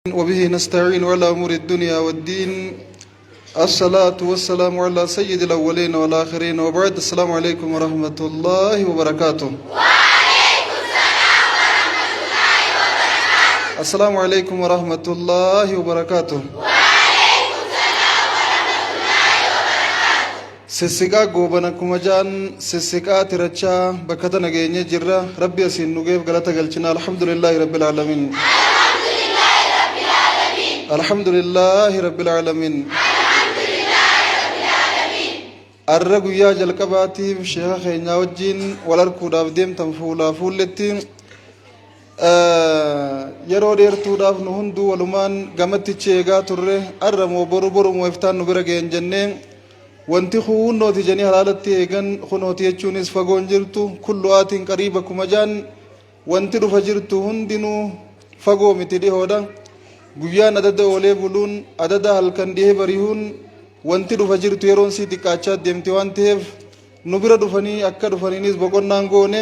وبه نستعين على أمور الدنيا والدين. الصلاة والسلام على سيد الأولين والآخرين وبعد. السلام عليكم ورحمة الله وبركاته. وعليكم السلام ورحمة الله وبركاته. السلام عليكم ورحمة الله وبركاته. وعليكم السلام ورحمة الله وبركاته. سسقا قوبنا كمجان سسقا ترچا بكتنا جيني جرا ربي أسين نجيب غلطة قلتنا الحمد لله رب العالمين. الحمد لله رب العالمين. الرجو يا جلكباتي شيخ خينا وجين ولركو دافديم تنفولا فولتي yeroo dheertuudhaaf nu hunduu walumaan gamatti eegaa turre arramoo boru mooftaan nu bira ga'een jennee wanti hunnooti janii halaalatti eegan hunooti jechuunis fagoon jirtu kulluwaatiin qariiba kuma jaan wanti dhufa jirtu hundinuu fagoo miti dhihoodha. guyyaan adada oolee buluun adada halkan dhihee bari'uun wanti dhufa jirtu yeroon sii xiqqaachaa deemte waan ta'eef nu bira dhufanii akka dhufaniinis boqonnaan goone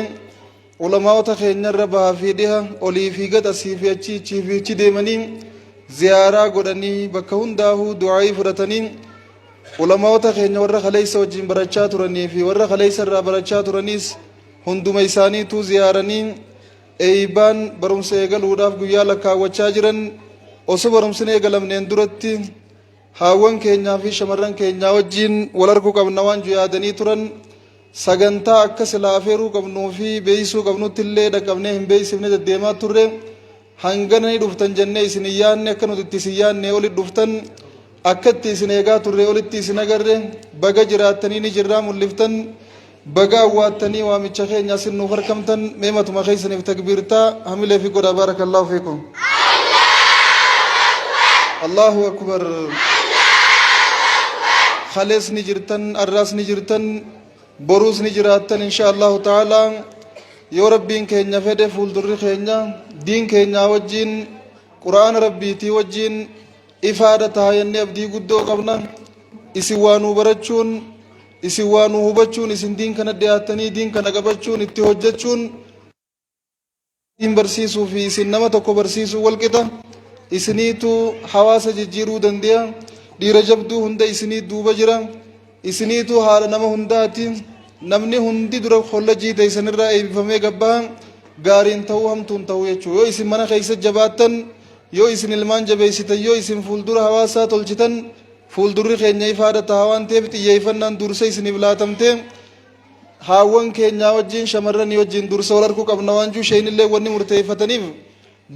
ulamaa'ota keenyarra bahaa fi dhiha olii fi gad asii fi achi deemanii ziyaaraa godhanii bakka hundaahuu du'aa'ii fudhatanii ulamaa'ota keenya warra kaleessa wajjin barachaa turanii fi warra kaleessa irraa barachaa turaniis hunduma isaaniituu ziyaaranii eeybaan barumsa eegaluudhaaf guyyaa lakkaawwachaa jiran. osoo barumsine eegalamneen duratti haawwan keenyaa fi shamarran keenyaa wajjin wal arguu qabna waan yaadanii turan sagantaa akka silaa afeeruu qabnuu fi beeysuu qabnutti illee dhaqabnee hin beeysifne deddeemaa turre hangana ni dhuftan jennee isin yaanne akka nuti isin yaanne olitti dhuftan akka itti isin eegaa turre olitti isin agarre baga jiraattanii ni jirraa mul'iftan baga awwaattanii waamicha keenya isin nuuf harkamtan meematuma keessaniif takbiirtaa hamilee fi godha baarakallaahu fiikum. الله أكبر. خالص نجرتن الراس نجرتن بروس نجراتن إن شاء الله تعالى يا ربي كينيا فدي فول دري كينيا دين كينيا وجين قرآن ربي تي وجين إفادة هاي النبي قدو قبنا إسوانو برچون إسوانو هبچون إسن دين كنا دياتني دين كنا قبچون اتهجچون دين برسيسو في سنما تكو برسيسو والكتا isiniitu hawaasa jijjiiruu dandeenya dhiira jabduu hunda isinii duuba jira isiniitu haala nama hundaati namni hundi dura holla jiita isinirraa eebbifamee gabbaa gaariin ta'uu hamtuun ta'uu jechuudha yoo isin mana keessa jabaattan yoo isin ilmaan jabeessitan yoo isin fuuldura hawaasaa tolchitan fuuldurri keenya ifaadha ta'a waan ta'eef xiyyeeffannaan dursa isiniif laatamte haawwan keenyaa wajjin shamarranii wajjin dursa wal arguu qabna waan juu sheenillee wanni murteeffataniif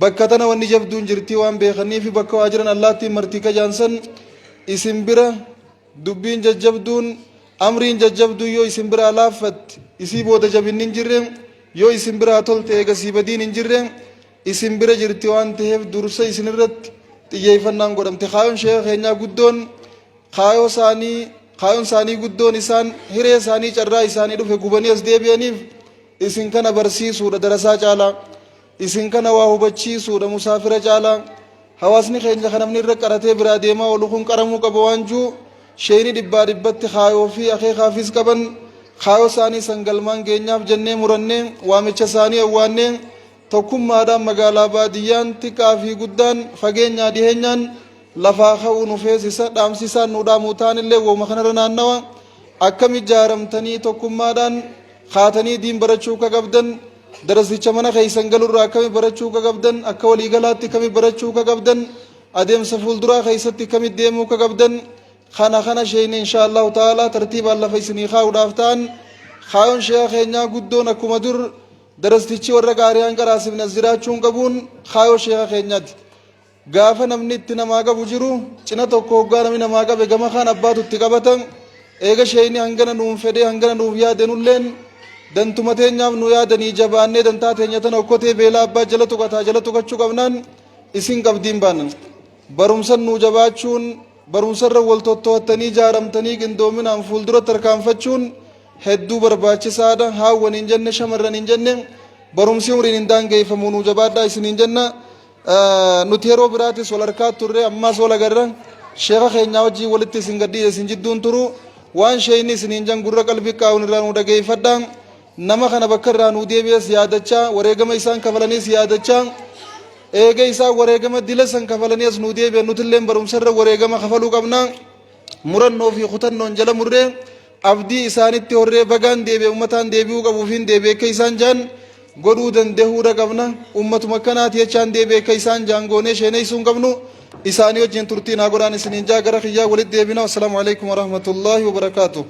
bakka tana wanni jabduun jirtii waan beekanii fi bakka waa jiran allaattiin martii kajaansan isin bira dubbiin jajjabduun amriin jajjabduu yoo isin bira alaaffatti isii booda jabinni hin jirre yoo isin bira tolte eegasii badiin hin jirre isin bira jirti waan ta'eef dursa isin irratti xiyyeeffannaan godhamte kaayoon sheeka keenyaa guddoon kaayoon isaanii guddoon isaan hiree isaanii carraa isaanii dhufe gubanii as deebi'aniif isin kana barsiisuudha darasaa caalaa isin kana waa hubachiisuudha musaafira caalaa hawaasni keenya kan namni irra qaratee biraa deemaa oolu kun qaramuu qaba waan juu sheeyni dhibbaa dhibbatti kaayoo fi akeekaafis qaban kaayoo isaanii sangalmaan geenyaaf jennee murannee waamicha isaanii awwaannee tokkummaadhaan magaalaa baadiyyaan xiqqaa fi guddaan fageenyaa dhiheenyaan lafaa ka'uu nu feesisa dhaamsisaan nu dhaamuu taanillee wooma kanarra naannawa akkam ijaaramtanii tokkummaadhaan kaatanii diin barachuu ka qabdan darasicha mana keessan galurraa akkami barachuu ka qabdan akka waliigalaatti akkami barachuu ka qabdan adeemsa fuulduraa keessatti akkami deemuu ka qabdan kana sheeyni inshaallahu ta'ala tartiibaan lafa isinii kaa'uudhaaf ta'an kaayoon sheeka keenyaa guddoon akkuma dur darasichi warra gaari'aan qaraasifne as jiraachuun qabuun kaayoo sheeka keenyaati gaafa namni itti namaa qabu jiru cina tokko hoggaa namni namaa qabe gama kaan abbaatu itti qabatan eega sheeyni hangana nuun fedhee hangana nuuf yaadenulleen dantuma teenyaaf nu yaadanii jabaannee dantaa teenya tana okkotee beelaa abbaa jala tuqataa jala tuqachuu qabnaan isin qabdiin baanan barumsan nu jabaachuun barumsarra wal tottoottanii jaaramtanii qindoominaan fuuldura tarkaanfachuun hedduu barbaachisaadha haawwan hin jenne shamarran hin jenne barumsi umriin hin daangeeffamu nu jabaadhaa isin hin jenna nuti yeroo biraatis wal harkaa turre ammaas wal agarra sheeka keenyaa wajjii walitti isin gadhiise isin jidduun turu waan sheeyni isin hin jan gurra qalbii qaawun irraa nu dhageeffadhaa nama kana bakka irraa nu deebi'es yaadachaa wareegama isaan kafalaniis yaadachaa eega isaa wareegama dila san kafalanii as nuu deebi'an nutilleen barumsarra wareegama kafaluu qabna murannoo fi kutannoon jala murree abdii isaanitti horree bagaan deebi'e ummataan deebi'uu qabuufiin deebi'e akka isaan jaan godhuu dandehuudha qabna ummatuma akkanaati jechaan deebi'e akka isaan jaan goonee sheeneessuu hin qabnu isaanii wajjin turtiin haa godhaan isiniin jaa gara kiyyaa walitti deebina. Assalaamu alaikum warahmatullaahi wabarakaatuh.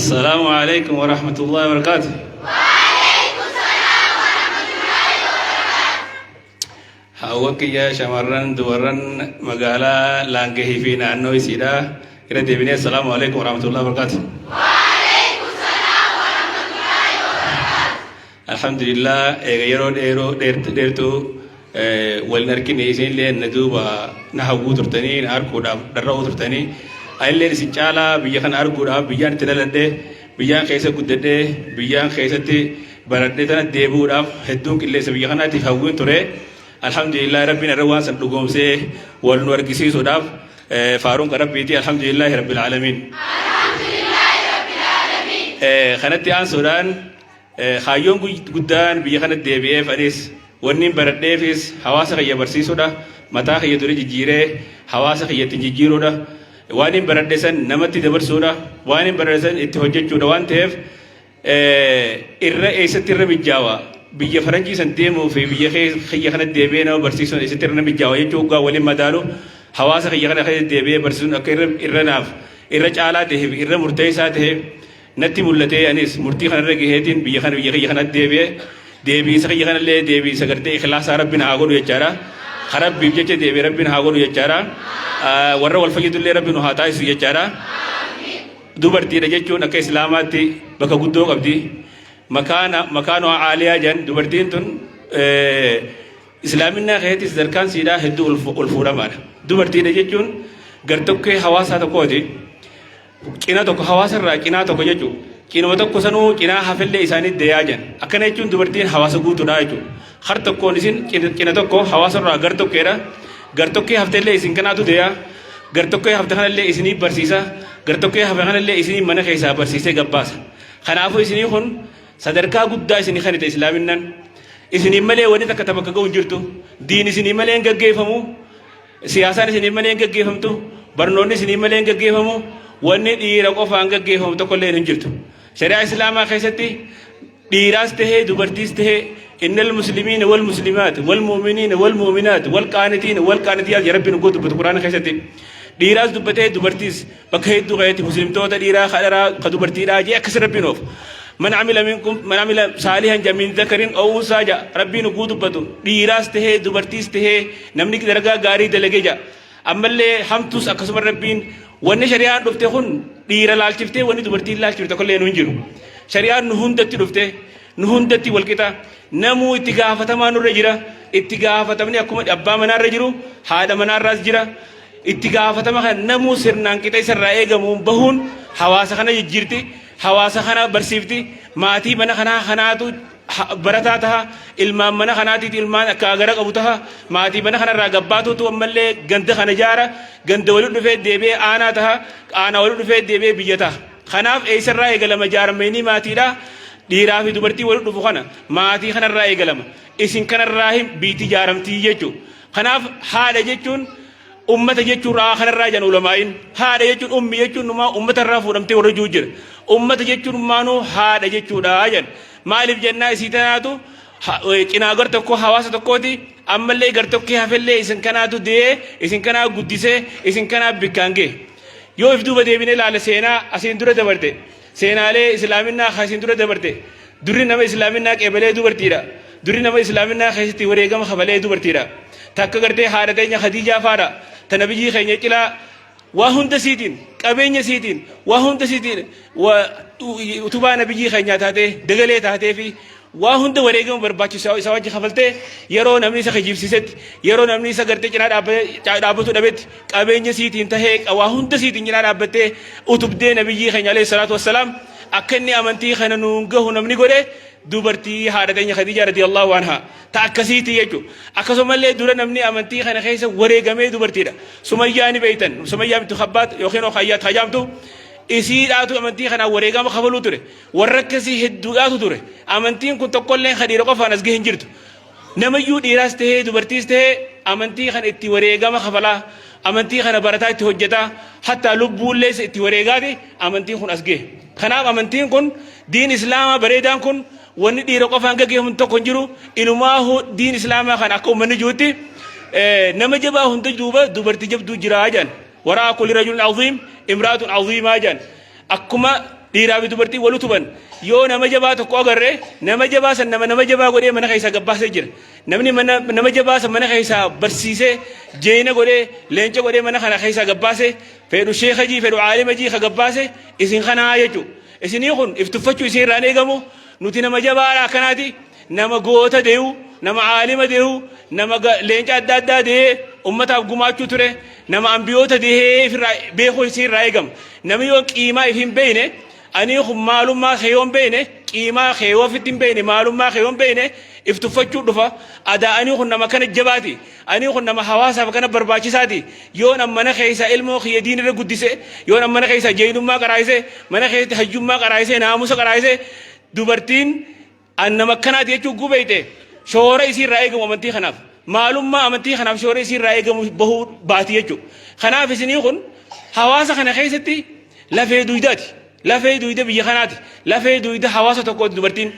السلام عليكم ورحمة الله وبركاته. وعليكم السلام ورحمة الله وبركاته. حوك يا شمران دوران مقالا لانكه فينا أنه يسيدا إلى ديبني. السلام عليكم ورحمة الله وبركاته. وعليكم السلام ورحمة الله وبركاته. الحمد لله يرو ديرتو والنركين يسين لين ندوبا نحوو ترتني ناركو درو ترتني أيلين سيجالا بيجان أرجودا بيجان تلالده بيجان خيسة كودده بيجان خيسة برده تنا ديبودا هدون كله سبيجانا تفاوين ترى. الحمد لله ربنا روان سنلقوم سه والنور كيسي سوداف فارون كرب بيتي. الحمد لله رب العالمين. الحمد لله رب العالمين. خناتي عن سودان خايون قدان بيجان الدبيف أنيس ونين برده فيس حواسه خيا برسي سودا متى خيا توري جيره حواسه خيا تجيرودا وانين بردسن نمتي دبر سورة وانين بردسن اتهجج جودا وان تهف إساتير بيجاوا بيجا فرنجي سنتيمو في بيجا خي خنا ديبينا وبرسيسون إساتير بيجاوا يجوكا ولي مدارو حواس خي خنا خي ديبي برسون أكير إرناف إرجعلا تهف إر مرتيسا تهف نتي ملتي أنيس مرتي خنا رجيهتين بيجا خنا ديبي سخي خنا ليه ديبي سكرتي إخلاص ربنا عقول يجارا خراب بيجا ديبي ربنا عقول يجارا warra wal fayyadullee rabbi nu haa taasisu jechaadha. Dubartiidha jechuun akka islaamaatti bakka guddoo qabdi. Makaanoo aaliyaa jedhan dubartiin tun islaaminaa keessatti sadarkaan siidhaa hedduu ol fuudhamaadha. Dubartiidha jechuun gartokkee hawaasaa tokkooti. Cina tokko hawaasarraa cinaa tokko jechuudha. Cinuma tokko sanuu cinaa hafillee isaanii deeyaa jedhan. Akkana jechuun dubartiin hawaasa guutuudha jechuudha. Har tokkoon isin cina tokko hawaasarraa gartokkeedha. Gartokkee hafteellee isin kanaatu deeyaa gartokkee hafte kanallee isinii barsiisa gartokkee hafe kanallee isinii mana keessaa barsiisee gabbaasa. Kanaafuu isinii kun sadarkaa guddaa isinii kanite islaaminaan isinii malee wanni takka tabakka ga'u hin jirtu. Diin isinii malee hin gaggeeffamu, siyaasaan isinii malee hin gaggeeffamtu, barnoonni isinii malee hin gaggeeffamu, wanni dhiira qofaan gaggeeffamu tokkollee hin jirtu. Shari'aa islaamaa keessatti dhiiraas tahee dubartiis tahee إن المسلمين والمسلمات والمؤمنين والمؤمنات والقانتين والقانتيات يا ربي نقول بالقرآن خيستي ديراز دبته دبرتيس بكيد دغيت مسلم توتا ديرا خدرا خدبرتي راجي أكسر ربي نوف من عمل صالحا جميل ذكر أو أنثى ربي نقول بتو ديراز تهي دبرتيس تهي نمنيك درجة غاري دلجيجا أما اللي همتوس أكسر ربين وان شريعة دفتهون ديرا لالشفته وان دبرتي لالشفته كله نونجرو شريعة نهون دتي دفته نهون دتي والكتا نمو اتقافتما نرجرا اتقافتمني أكما أبا منا رجرو هذا منا راس جرا اتقافتما نمو سرنان كتا سر رأيغا بهون حواسا خنا يجيرتي حواسا خنا برسيفتي ماتي منا خناتو براتاتها ilmaan mana kanaatiiti ilmaan akka agara qabu taha maatii mana kanarraa gabbaatuutu ammallee ganda kana jaara ganda waliin dhufee deebi'ee aanaa taha aanaa waliin dhufee deebi'ee biyya taha kanaaf eessarraa eegalama jaarameenii maatiidha dhiiraa fi dubartii waliin dhufu kana maatii kanarraa eegalama isin kanarraa hin biitii jaaramtii jechuudha kanaaf haadha jechuun ummata jechuun raa kanarraa jan ulamaayin haadha jechuun ummi jechuun numaa ummatarraa fuudhamtee warra juu jira ummata jechuun maanuu haadha jechuudha jan maaliif jennaa isii tanaatu cinaa gar tokko hawaasa tokkooti ammallee gar tokkee hafellee isin kanaatu dee isin kanaa guddisee isin kanaa bikkaangee yoo if duuba deebinee ilaale seenaa asiin dura dabarte seenaalee islaaminaa asiin dura dabarte durri nama islaaminaa qeebalee dubartiidha durri nama islaaminaa keessatti wareegama kafalee dubartiidha takka gartee haadha teenya Khadiijaa faadha tana biyyi keenya cilaa waa hunda siitiin qabeenya siitiin waa hunda siitiin utubaa nabiyyi keenya taatee dagalee taatee fi waa hunda wareegama barbaachisaa isa wajji kafaltee yeroo namni isa kijibsiisetti yeroo namni isa gartee cinaa dhaabbatu dhabetti qabeenya siitiin tahee waa hunda siitiin cinaa dhaabbattee utubdee nabiyyi keenya alayhi salaatu wassalaam akka inni amantii kana nuun gahu namni godhe dubartii haadha teenya Khadija radiyallahu anha ta akkasiiti jechuudha. Akkasumallee dura namni amantii kana keessa wareegamee dubartiidha. Sumayyaa ni beeytan. Sumayyaa bintu Khabbaat yookiin Khayyaat hajaamtu isiidhaatu amantii kana wareegama kabaluu ture. Warra akkasii hedduudhaatu ture. Amantiin kun tokkollee Khadiija qofaan as gahee hin jirtu. Namayyuu dhiiraas tahee dubartiis tahee amantii kana itti wareegama kabalaa. Amantii kana barataa itti hojjetaa. Hatta lubbuullee itti wareegaati amantiin kun as gahe. Kanaaf amantiin kun diin Islaamaa bareedaan kun wanni dhiira qofaan gaggeeffamu tokko hin jiru. Ilumaahu diin Islaamaa kan akka uummanni jirutti nama jabaa hunda duuba dubartii jabduu jiraa jedhan. Waraa kulli rajulin aziim imraatun aziimaa jedhan. Akkuma dhiiraa fi dubartii wal utuban yoo nama jabaa tokko agarree nama jabaa san nama jabaa godhee mana keessaa gabbaasee jira. Namni nama jabaa san mana keessaa barsiisee jeena godhee leenca godhee mana kana keessaa gabbaasee fedhu sheekajii fedhu aalimajii ka gabbaase isin kanaa jechuudha. Isinii kun iftuffachuu isin irraan eegamu nuti nama jabaadha akkanaati nama goota dee'u nama aalima dee'u nama leenca adda addaa dee'ee ummataaf gumaachuu ture nama ambiyoota dee'ee beekuu isin irraa eegama. Namni yoo qiimaa if hin beekne ani kun maalummaa keeyoon beekne qiimaa keeyoo ofitti hin beekne maalummaa keeyoon beekne iftuffachuu dhufa. Adaa ani kun nama kana jabaati. Ani kun nama hawaasaaf kana barbaachisaati. Yoo nama mana keessa ilmoo kiyya diinirra guddise yoo nama mana keessa jeenummaa qaraayise mana keessatti hajjummaa qaraayise naamusa qaraayise dubartiin an nama kanaati jechuun gubeeyte shoora isii irraa eegamu amantii kanaaf maalummaa amantii kanaaf shoora isii irraa eegamu bahuu baati jechuudha. Kanaaf isinii kun hawaasa kana keessatti lafee duydaati. Lafee duyda biyya kanaati. Lafee duyda hawaasa tokkooti dubartiin.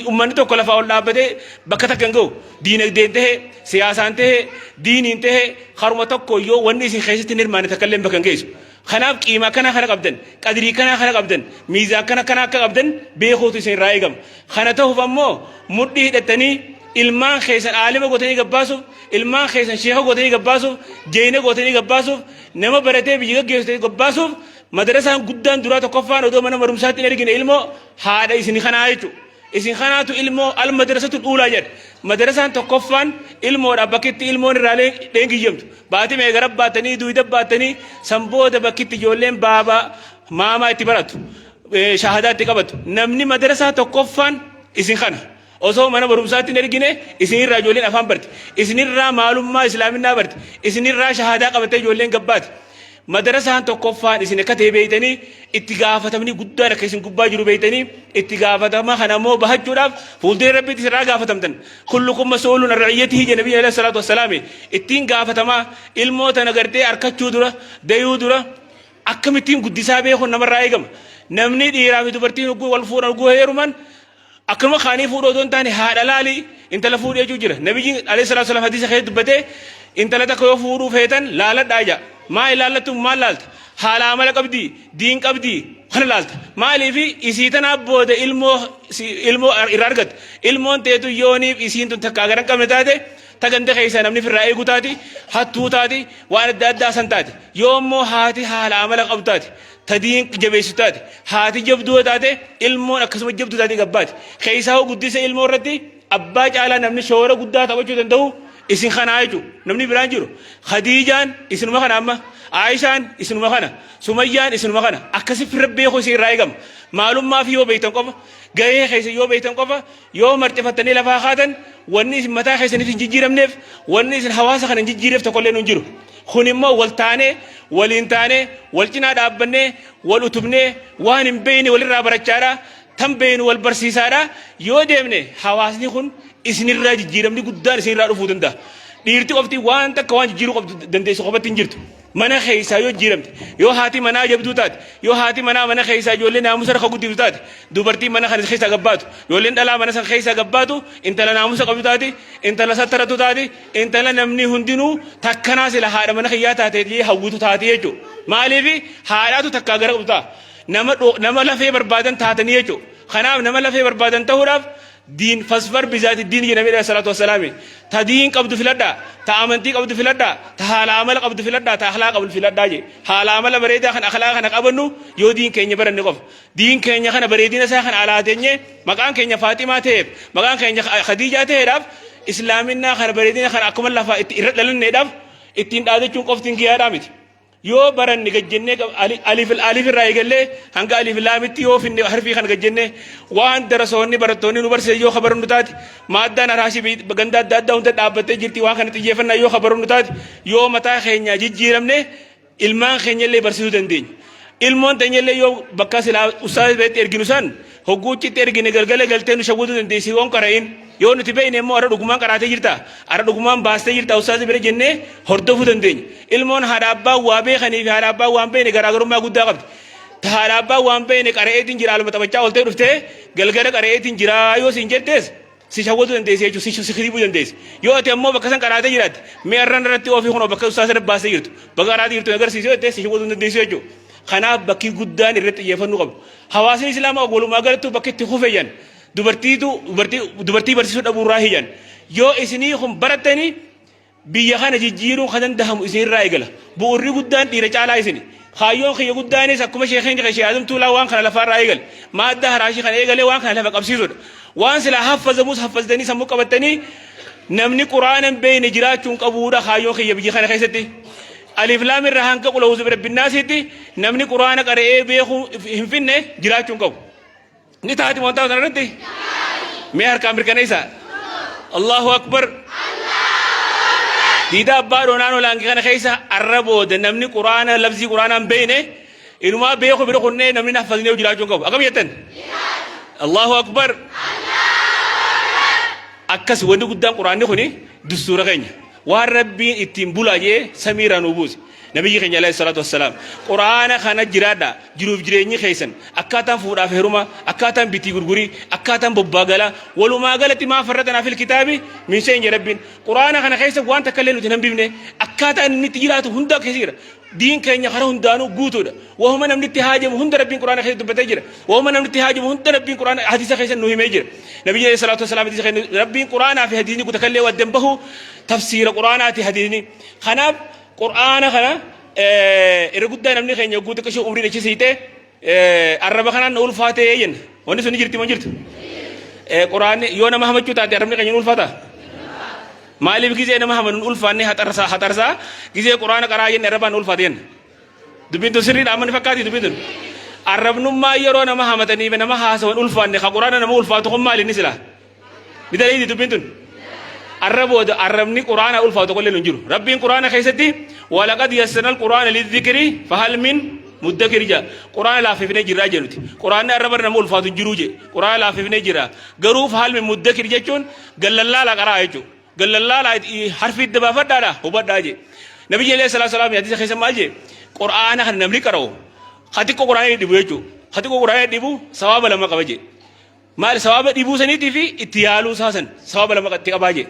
Uummanni tokko lafa ol dhaabbatee bakka takka hin gahu. Diinagdeen tahee, siyaasaan tahee, diiniin tahee, haruma tokko yoo wanni isin keessatti hin hirmaanne takka illee bakka hin geessu. Kanaaf qiimaa kana qabdan, qadrii kana qabdan, miizaan kana akka qabdan beekuutu isin irraa eegama. Kana ta'uuf ammoo mudhii hidhattanii ilmaan keessan aalima gootanii gabbaasuuf, ilmaan keessan sheeka gootanii gabbaasuuf, jeena gootanii gabbaasuuf, nama baratee biyya gaggeessitee gabbaasuuf madarasaan guddaan duraa tokkoffaan odoo mana barumsaatti hin ergine ilmoo haadha isin kanaa jechuudha. Isin kanaatu ilmoo al madrasatul uulaa jedha. Madarasaan tokkoffaan ilmoodha bakkitti ilmoon irraa leengiyyamtu. Baatii meeqa rabbaatanii duyda baatanii sanbooda bakkitti ijoolleen baabaa maamaa itti baratu. Shahadaa itti qabatu. Namni madarasaa tokkoffaan isin kana. Osoo mana barumsaatti hin ergine isinirraa ijoolleen afaan barti. Isinirraa maalummaa islaaminaa barti. Isinirraa shahadaa qabattee ijoolleen gabbaati. Madarasaan tokkoffaan isin akka ta'e beeytanii itti gaafatamni guddaan akka isin gubbaa jiru beeytanii itti gaafatama kana immoo bahachuudhaaf fuulduree rabbiitti irraa gaafatamtan. Kullukum mas'uulun an ra'iyyatihi jedha nabiyyi alayhi salaatu wassalaam. Ittiin gaafatamaa ilmoota nagartee harkachuu dura dayuu dura akkamittiin guddisaa beekuun namarraa eegama. Namni dhiiraa fi dubartiin wal fuudhan heeruman akkuma kaanii fuudhoo otoo hin taane haadha laalii intala fuudhee jira. Nabiyyi alayhi salaatu wassalaam hadiisa keessatti dubbatee intala takka yoo fuudhuu feetan laaladhaa jedha. ما إلا الله تم مال لالت حال عمل قبدي دين قبدي خن لالت ما لي في إسيتنا بود علمو إرارقت علمو تيتو يوني إسين تنتكاغران كم نتاته تجند خيسان أمني في الرأي قطاتي حتو تاتي وأنا دادا سنتاتي يوم مو هاتي حال عمل قبضاتي تدين جبيسوتاتي هاتي جبدو تاتي علمو أكسم جبدو تاتي قبات خيساو قديس علمو ردي أباج على نمني شورا قدات أبوجو تندو isin kana jechu namni biraan jiru Khadijaan isinuma kana amma Aishaan isinuma kana Sumayyaan isinuma kana akkasi firabbe ko isin irraa eegama maalummaa fi yoo beeytan qofa gahee keessa yoo beeytan qofa yoo marxifattanii lafaa kaatan wanni isin mataa keessaniif hin jijjiiramneef wanni isin hawaasa kana hin jijjiireef tokkollee nu hin jiru. Kun immoo wal taanee waliin taanee wal cinaa dhaabbannee wal utubnee waan hin beeyne walirraa barachaadha tan beeynu wal barsiisaadha yoo deemne hawaasni kun isinirraa jijjiiramni guddaan isinirraa dhufuu danda'a. Dhiirti qofti waan takka waan jijjiiruu qabdu dandeessu qofatti hin jirtu. Mana keessaa yoo jijjiiramte yoo haati manaa jabduu taate yoo haati manaa mana keessaa ijoollee naamusa harka guddiftu taate dubartiin mana kana keessaa gabbaatu ijoolleen dhalaa mana san keessaa gabbaatu intala naamusa qabdu taate intala sattaratu taate intala namni hundinuu takkanaa sila haadha mana kiyyaa taatee hawwitu taate jechuudha. Maaliif haadhaatu takkaa gara qabdu ta'a. Nama lafee barbaadan taatanii jechuudha. Kanaaf nama lafee barbaadan ta'uudhaaf دين فسفر بذات الدين النبي عليه الصلاة والسلام تدين قبض في لدا تأمنتي قبض في لدا تحال عمل قبض في لدا تأخلاق قبض في لدا جي حال عمل بريدة خن أخلاق خن قبلنو يو دين كينيا برن نقف دين كينيا خن بريدين سخن على دينه مكان كينيا فاطمة تهب مكان كينيا خديجة تهب إسلامنا خن بريدين خن أكمل لفا إرد للن ندف إتين هذا چون قفتين كيا رامت yoo baranni gajjennee alif irraa eegallee hanga alif laamitti yoo finne harfii kana gajjennee waan darasoonni barattoonni nu barsiisan yoo kabarannu taate maaddaan araashii ganda adda addaa hunda dhaabbattee jirti waan kana xiyyeeffannaa yoo kabarannu taate yoo mataa keenya jijjiiramne ilmaan keenya illee barsiisuu dandeenya. Ilmoon teenyallee yoo bakka silaa ustaas beetti erginu san hogguuchitti ergine galgala galtee nu shawwatu dandeessi waan qara'in yoo nuti beeyne immoo ara dhugumaan qaraatee jirta ara dhugumaan baastee jirta ustaas bira jennee hordofuu dandeenya. Ilmoon haadha abbaa waa beekanii fi haadha abbaa waan beekne garaagarummaa guddaa qabdi. Haadha abbaa waan beekne qara'eetiin jira alma taphachaa oltee dhuftee galgala qara'eetiin jira yoo siin jettees si shawwatu dandeessi jechuudha si hiribuu dandeessi. Yoo ati ammoo bakka san qaraattee jiraatte mee arran irratti ofii kun bakka ustaas irra baastee jirtu bakka qaraattee jirtu agarsiisuu jettee si shawwatu dandeessi jechuudha. Kanaaf bakki guddaan irratti xiyyeeffannuu qabu. Hawaasni Islaamaa walumaa galatti bakki itti hufeeyyan dubartii barsiisuu dhabuurraa hiyyan. Yoo isinii kun barattanii biyya kana jijjiiruu kan dandahamu isinirraa eegala. Bu'uurri guddaan dhiira caalaa isini. Kaayyoon kiyya guddaanis akkuma sheekhiin sheekh Adam Tuulaa waan kana lafarraa eegale. Maadda haraashii kana eegalee waan kana lafa qabsiisudha. Waan sila haffazamus haffazatanii sammuu qabatanii namni quraana beeyne jiraachuun qabuudha kaayyoon kiyya biyya kana keessatti. Alif laam irraa hanga qul a'uuzu birabbi naasitti namni quraana qara'ee beekuu hin finne jiraachuun qabu. Ni taati wantaa sanarratti mee harkaan mirkaneessa. Allahu akbar. Diida abbaa doonaan olaanqii kana keessa arra booda namni quraana labsii quraanaan beeyne inumaa beekuu bira kunnee namni haffaznee jiraachuun qabu. Akkam jettan? Allahu akbar. Akkas wanti guddaan quraanni kuni dustuura keenya. Waan rabbiin ittiin bulaajee samiiraan ubuusi. Nabiyyi keenya alayhi salaatu wassalaam quraana kana jiraadha jiruuf jireenyi keessan akkaataan fuudhaaf heeruma akkaataan bitii gurgurii akkaataan bobbaagala walumaa galatti maa farratana fil kitaabi min shay'in rabbiin quraana kana keessa waan takka illee nuti hin hambifne akkaataan inni itti jiraatu hunda keessa jira. Diin keenya karaa hundaanuu guutuudha. Wahuma namni itti haajamu hunda rabbiin quraana keessa dubbatee jira. Wahuma namni itti haajamu hunda rabbiin quraana hadiisa keessa nu himee jira. Nabiyyi alayhi salaatu wassalaam hadiisa keessa rabbiin quraanaa fi hadiisni kutakallee waddan bahu tafsiira quraanaati hadiisni. Kanaaf quraana kana irra guddaa namni keenya guutuu qashii umrii dhachisiite arraba kanaan na ulfaatee jenna. Wanni sun jirti moo jirtu? Quraanni yoo nama hamachuu taate arrabni keenya ulfaata. Maaliif gizee nama haman ulfaanne haxarsaa gizee quraana qaraa jenne arrabaan ulfaate jenna. Dubbiin tun sirriidha amma ni fakkaati dubbiin tun. Arrabnummaa yeroo nama hamatanii nama haasawan ulfaanne ka quraana nama ulfaatu kun maali inni silaa? Ni daleedi dubbiin tun. Arrabooda arrabni quraana ulfaatu kollee nun jiru. Rabbiin quraana keessatti walaqad yassarnal quraana lidhikri fahal min muddakir jaa. Quraana laaffifnee jirraa jennuti. Quraanni arraba nama ulfaatu jiruu je. Quraana laaffifnee jirra. Garuu fahal min muddakir jechuun gallallaala qaraa jechuudha. Gallallaala harfi itti baafadhaadha hubadhaa je. Nabiyyi alayhi salaatu salaam hadiisa keessa maal je? Quraana kana namni qara'u. Xiqqoo quraana dhibu jechuudha. Xiqqoo quraana dhibu sawaaba lama qaba je. Maal sawaaba dhibuu saniitii fi itti yaaluu saasan sawaaba lama itti qabaa je.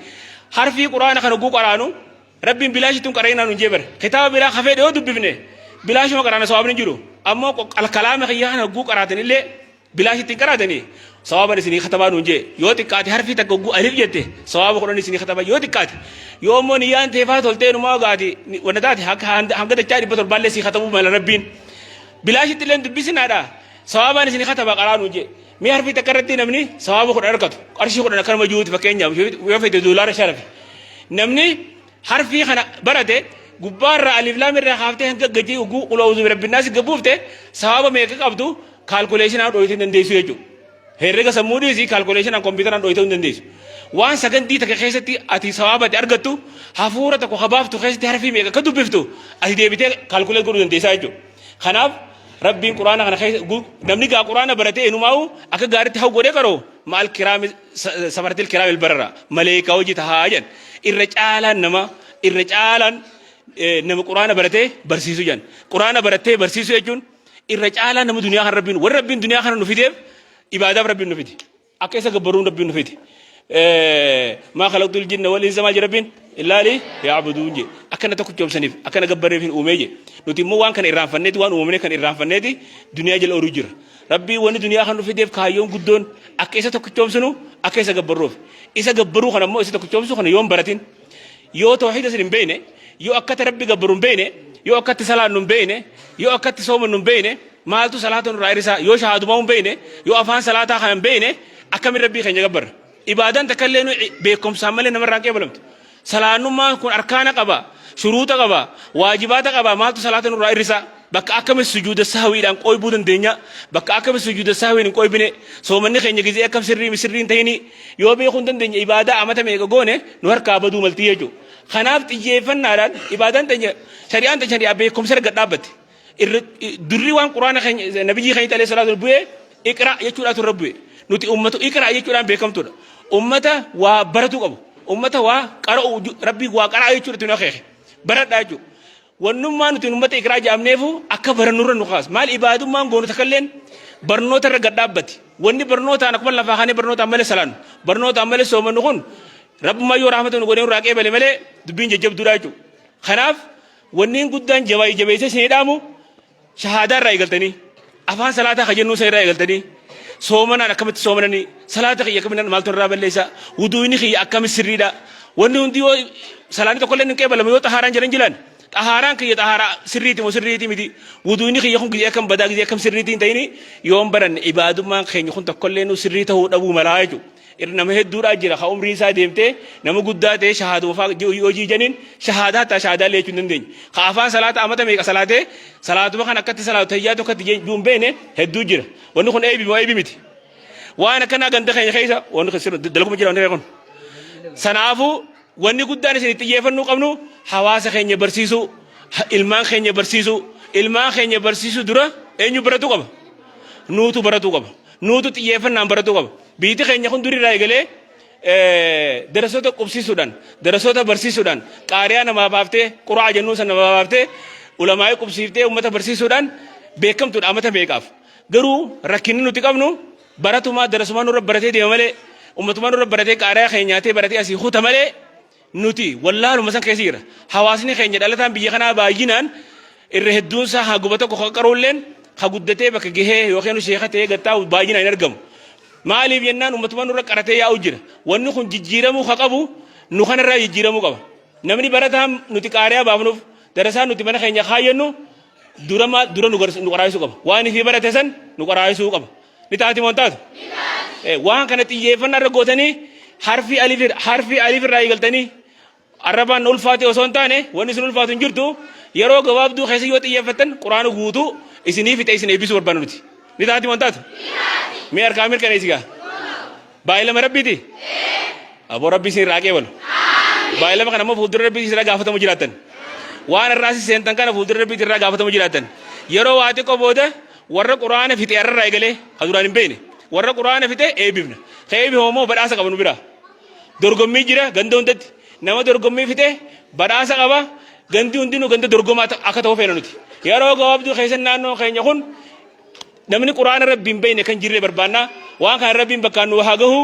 Harfii quraana kana guu qaraanu rabbiin bilaashituun qara'inaa nun jee bare. Kitaaba biraa hafee dhiyoo dubbifne bilaashuma qaraana sawaabni jiru. Ammoo kalaama kiyyaa kana guu qaraatanillee bilaashittiin qaraatanii sawaaba isinii katamaa nun jee. Yoo xiqqaate harfii takka guu alif jette sawaaba kudhan isinii katamaa yoo xiqqaate. Yoo ammoo niyyaan teefaa toltee numaa gaati wanta taate hanga dachaa 700 sii katabuu mala rabbiin. Bilaashitti illee dubbisinaadha. Sawaabaan isinii katamaa qaraa nun jee. Mee harfii takka irratti namni sawaaba kudhan argatu qarshii kudhan akkanuma jiruuti fakkeenyaaf yoo fedhe doolaara sharafi namni harfii kana barate gubbaarraa alif laam irraa kaaftee hanga gajee uguu qul a'uuzu birabbinnaasi gabbuufte sawaaba meeqa qabdu kaalkuleeshinaan dhoyitee hin dandeessu jechuudha. Herrega sammuu dhiisii kaalkuleeshinaan kompiitaraan dhoyitee hin dandeessu. Waan sagandii takka keessatti ati sawaaba argattu hafuura tokko habaaftu keessatti harfii meeqa akka dubbiftu ati deebitee kaalkuleet godhuu dandeessaa jechuudha. Kanaaf Rabbiin quraana kana namni gaa quraana baratee enumaa'u akka gaariitti hau godhee qaroo maal kiraami safartil kiraamil barara maleekaa hojii tahaa jan irra caalaan nama quraana baratee barsiisu jan quraana baratee barsiisu jechuun irra caalaan nama duniyaa kan rabbiin warra rabbiin duniyaa kana nu fideef ibaadaaf rabbiin nu fidi akka isa gabbaruun rabbiin nu fidi. ما خلقت الجن والإنس ما جربين إلا لي يعبدون جي أكنا تكون جوب سنيف أكنا جبرين في أميجي نتيمو وان كان إيران فنيتي وان أممي كان إيران فنيتي دنيا جل أورجر ربي وان دنيا خانو في ديف كهيوم قدون أكيسا تكون جوب سنو أكيسا جبروف إسا جبرو خنا مو إسا تكون جوب سنو خنا يوم براتين يو توحيد سرين بينه يو أكت ربي جبرون بينه يو أكت صلاة نم بينه يو أكت صوم نم بينه مالتو صلاة رايرسا يو شهادة ما بينه يو أفان صلاة خان بينه أكمل ربي خن جبر إبادة تكلموا بكم سامل نمر رانكي بلمت salaanummaan kun arkaana qaba shuruuta qaba waajibaata qaba maaltu salaata nurraa irrisa bakka akkami sujuuda sahwiidhaan qoybuu dandeenya bakka akkami sujuuda sahwiin hin qoybine soomanni keenya gizee akkam sirriin tahini yoo beekuu hin dandeenya ibaadaa amata meeqa goone nu harkaa baduu maltii jechuudha. Kanaaf xiyyeeffannaadhaan ibaadaan teenya shari'aan teenya shari'aa beekumsa erga dhaabbate durri waan quraana keenya nabiyyi keenya alayhi salaatu bu'ee iqra jechuudha turre bu'e nuti ummata iqra jechuudhaan beekamtuudha. Ummata waa baratu qabu ummata waa qara'u rabbii waa qaraa jechuudha tunu akeeke baradhaa jechuudha. Wannummaan nuti ummata iqraa jaamneefu akka barannurra nu kaas maal ibaadummaan goonu takalleen barnoota irra gad dhaabbati wanni barnootaan akkuma lafaa kaanii barnootaan malee salaannu barnootaan malee soomannu kun rabbummaa yoo rahmata nu godhee nurraa qeebale malee dubbiin jajjabduudha jechuudha. Kanaaf wanniin guddaan jabeessee isinii dhaamu shahaadaa irraa eegaltanii afaan salaataa kajennuu isa irraa eegaltanii soomanaan akkamitti soomananii salaata kiyya akkamitti maaltu irraa balleessa wuduuyni kiyya akkamitti sirriidha wanni hundi yoo salaanni tokkollee hin qeebalame yoo xahaaraan jiran jilaan xahaaraan kiyya xahaaraa sirriiti moo sirriiti miti wuduuyni kiyya kun gizee akkam badaa gizee akkam sirriiti hin ta'ini yoon baranne ibaadummaan keenya kun tokkollee nu sirrii ta'uu dhabuu malaa jechuudha. Nama hedduudhaa jira ka umrii isaa deemtee nama guddaa ta'e shahaaduma faa hojii janiin shahaadaa taa shahaadaa leechuu hin dandeenye. Ka afaan salaata amata meeqa salaatee salaatuma kan akkatti salaatu tayyaa tokkotti duun beene hedduu jira. Wanni kun eebi moo eebi miti. Waan akkanaa ganda keenya keessa wanni dalaguma jira wanni kun. Sanaafuu wanni guddaan isin itti xiyyeeffannuu qabnu hawaasa keenya barsiisuu ilmaan keenya barsiisuu dura eenyu baratu qaba. Nuutu baratu qaba. Nuutu xiyyeeffannaan baratu qaba. Biiti keenya kun durirraa eegalee darasoota qubsiisuudhaan darasoota barsiisuudhaan qaariyaa namaa baaftee quraa jennuu sana namaa baaftee ulamaa'ee qubsiiftee uummata barsiisuudhaan beekamtuudha amata meeqaaf. Garuu rakkinni nuti qabnu baratumaa darasumaa nurra baratee deema malee ummatumaa nurra baratee qaariyaa keenya nyaatee baratee asii huta malee nuti wallaaluma san keessa jira. Hawaasni keenya dhalataan biyya kanaa baay'inaan irra hedduunsaa haa guba tokko qaqqaruulleen haa guddatee bakka gahee yookiin sheeka ta'ee gattaa baay'inaan hin argamu. Maaliif jennaan ummatumaa nurra qaratee yaa'u jira. Wanni kun jijjiiramuu haa qabu nu kanarraa jijjiiramuu qaba. Namni barataan nuti qaariyaa baafnuuf darasaan nuti mana keenya kaayyannu dura nu qaraayisuu qaba. Waan ifi barate san nu qaraayisuu qaba. Ni taati moo taatu? Waan kana xiyyeeffannaa irra gootanii harfi alif irraa eegaltanii arrabaan ulfaate osoo hin taane wanni sun ulfaatu hin jirtu yeroo gabaabduu keessa yoo xiyyeeffattan quraana guutuu isinii fixe isin eebbisuu barbaanna nuti. Ni taati moo taatu? Mee harkaa mirkaneessi gaa? Baay'ilama rabbiiti? Aboo rabbi isin irraa qeebalu. Baay'ilama kana immoo fuuldura rabbii isin irraa gaafatamu jiraattan. Waan irraasi seentan kana fuuldura rabbii irraa gaafatamu jiraattan. Yeroo waa xiqqoo booda warra quraana fixe arrarraa eegalee ka duraan hin beekne warra quraana fixe eebbifna. Ka eebbifamoo badhaasa qaba nu bira. Dorgommii jira ganda hundatti. Nama dorgommii fixe badhaasa qaba gandi hundinuu ganda dorgomaa akka ta'u feena nuti. Yeroo gabaabduu keessan naannoo keenya kun namni quraana rabbiin beekne kan jirre barbaanna waan kan rabbiin bakkaan nu haa gahu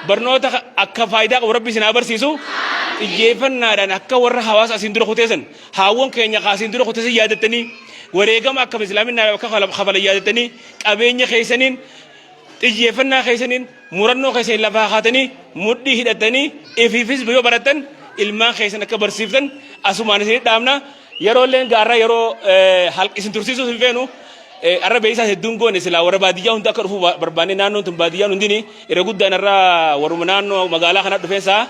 barnoota akka faayidaa qabu rabbi isin haa barsiisu xiyyeeffannaadhaan akka warra hawaasa asiin dura kuteessan haawwan keenya asiin dura kuteessan yaadattanii wareegama akka islaaminaa akka kafalan yaadattanii qabeenya keessaniin xiyyeeffannaa keessaniin murannoo keessaniin lafaa kaatanii mudhii hidhattanii ifiifis yoo barattan ilmaan keessan akka barsiiftan asumaan isin dhaamna yeroo leen gaarraa yeroo isin tursiisuuf hin feenu arra beeysaa hedduun goone silaa warra baadiyyaa hunda akka dhufu barbaanne naannoon tun baadiyyaan hundini irra guddaan irra warruma naannoo magaalaa kana dhufeensaa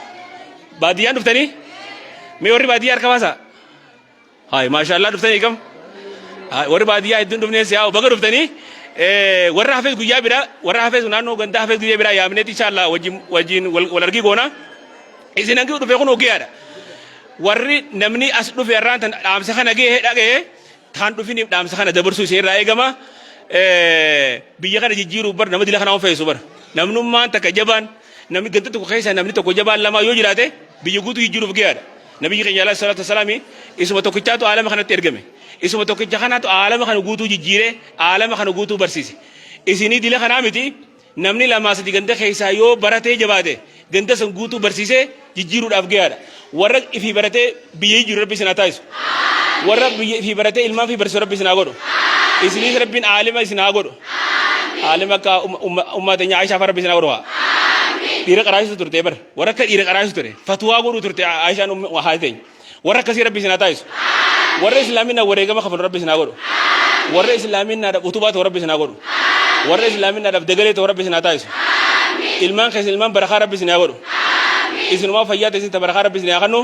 baadiyyaan dhuftanii mee warri baadiyyaa harka baasa haay maashaallah dhuftanii kam warri baadiyyaa hedduun dhufneensi yaa baga dhuftanii warra hafees guyyaa biraa warra hafees naannoo gandaa hafees guyyaa biraa yaamneeti inshallah wajjin wal argii goona isin hangi dhufee kun ogeeyyaadha warri namni as dhufe irraan tan dhaamsa kana gahee dhagee kan dhufiniif dhaamsa kana dabarsuu ishee irraa eegama biyya kana jijjiiruu bar nama dila kana feesu bar namnummaan takka jabaan namni ganda tokko keessa namni tokko jabaan lama yoo jiraate biyya guutuu jijjiiruuf gahaadha nabiyyi keenya alayhi salaatu wasalaam isuma tokkichaatu aalama kanatti ergame isuma tokkicha kanaatu aalama kana guutuu jijjiire aalama kana guutuu barsiise isinii dila kanaa miti namni lamaa sadi ganda keessaa yoo baratee jabaate ganda san guutuu barsiisee jijjiiruudhaaf gahaadha warra ifi baratee biyya jijjiiru rabbi isin haa taasisu warra fi baratee ilmaan fi barsiisuu rabbi isin haa godhu isinis rabbiin aalima isin haa godhu aalima akka ummateenya Aishaa rabbi isin haa godhu dhiira qaraasisu turte bar warra akka dhiira qaraasisu ture fatwaa godhu turte Aishaan haateenya warra akkasii rabbi isin haa taasisu warra islaaminaa wareegama kafalu rabbi isin haa godhu warra islaaminaadhaaf utubaa ta'u rabbi isin haa godhu warra islaaminaadhaaf dagalee ta'u rabbi isin haa taasisu ilmaan keessa ilmaan barakaa rabbi isin haa godhu isinuma fayyaa isin tabarakaa rabbi isin yaakannu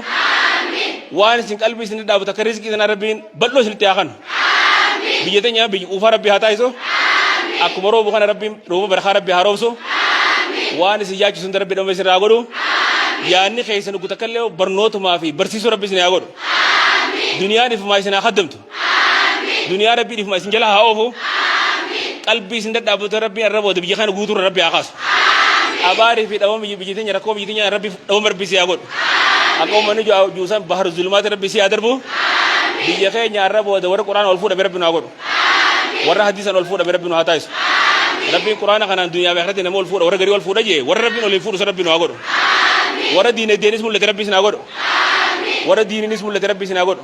waan isin qalbii isin dhaabu takka rizqii isin rabbiin bal'oo isinitti yaakannu biyya teenya biyya quufaa rabbi haa taasisu akkuma roobu kana rabbiin rooba barakaa rabbi haa roobsu waan isin yaachisu hunda rabbi dhama isin haa godhu yaanni keessan gutakkallee barnootumaa fi barsiisuu rabbi isin haa godhu duniyaan ifumaa isin haa kaddamtu duniyaa rabbii ifumaa isin jala haa oofu qalbii isin dadhaabatu rabbiin arra booda biyya kana guutuu rabbi haa kaasu abaarii fi dhawama biyya teenya rakkoo biyya teenya rabbi dhawama rabbi si haa godhu akka uummanni juusan bahar zulmaati rabbi si haa darbu biyya keenya arra booda warra quraana ol fuudhabe rabbi nu haa godhu warra hadiisan ol fuudhabe rabbi nu haa taasisu rabbiin quraana kanaan duniyaa fi akhiratti nama ol fuudha warra garii ol fuudha jee warra rabbiin ol hin fuudhu rabbi nu haa godhu warra diinagdeenis mul'ate rabbi isin haa godhu warra diininis mul'ate rabbi isin haa godhu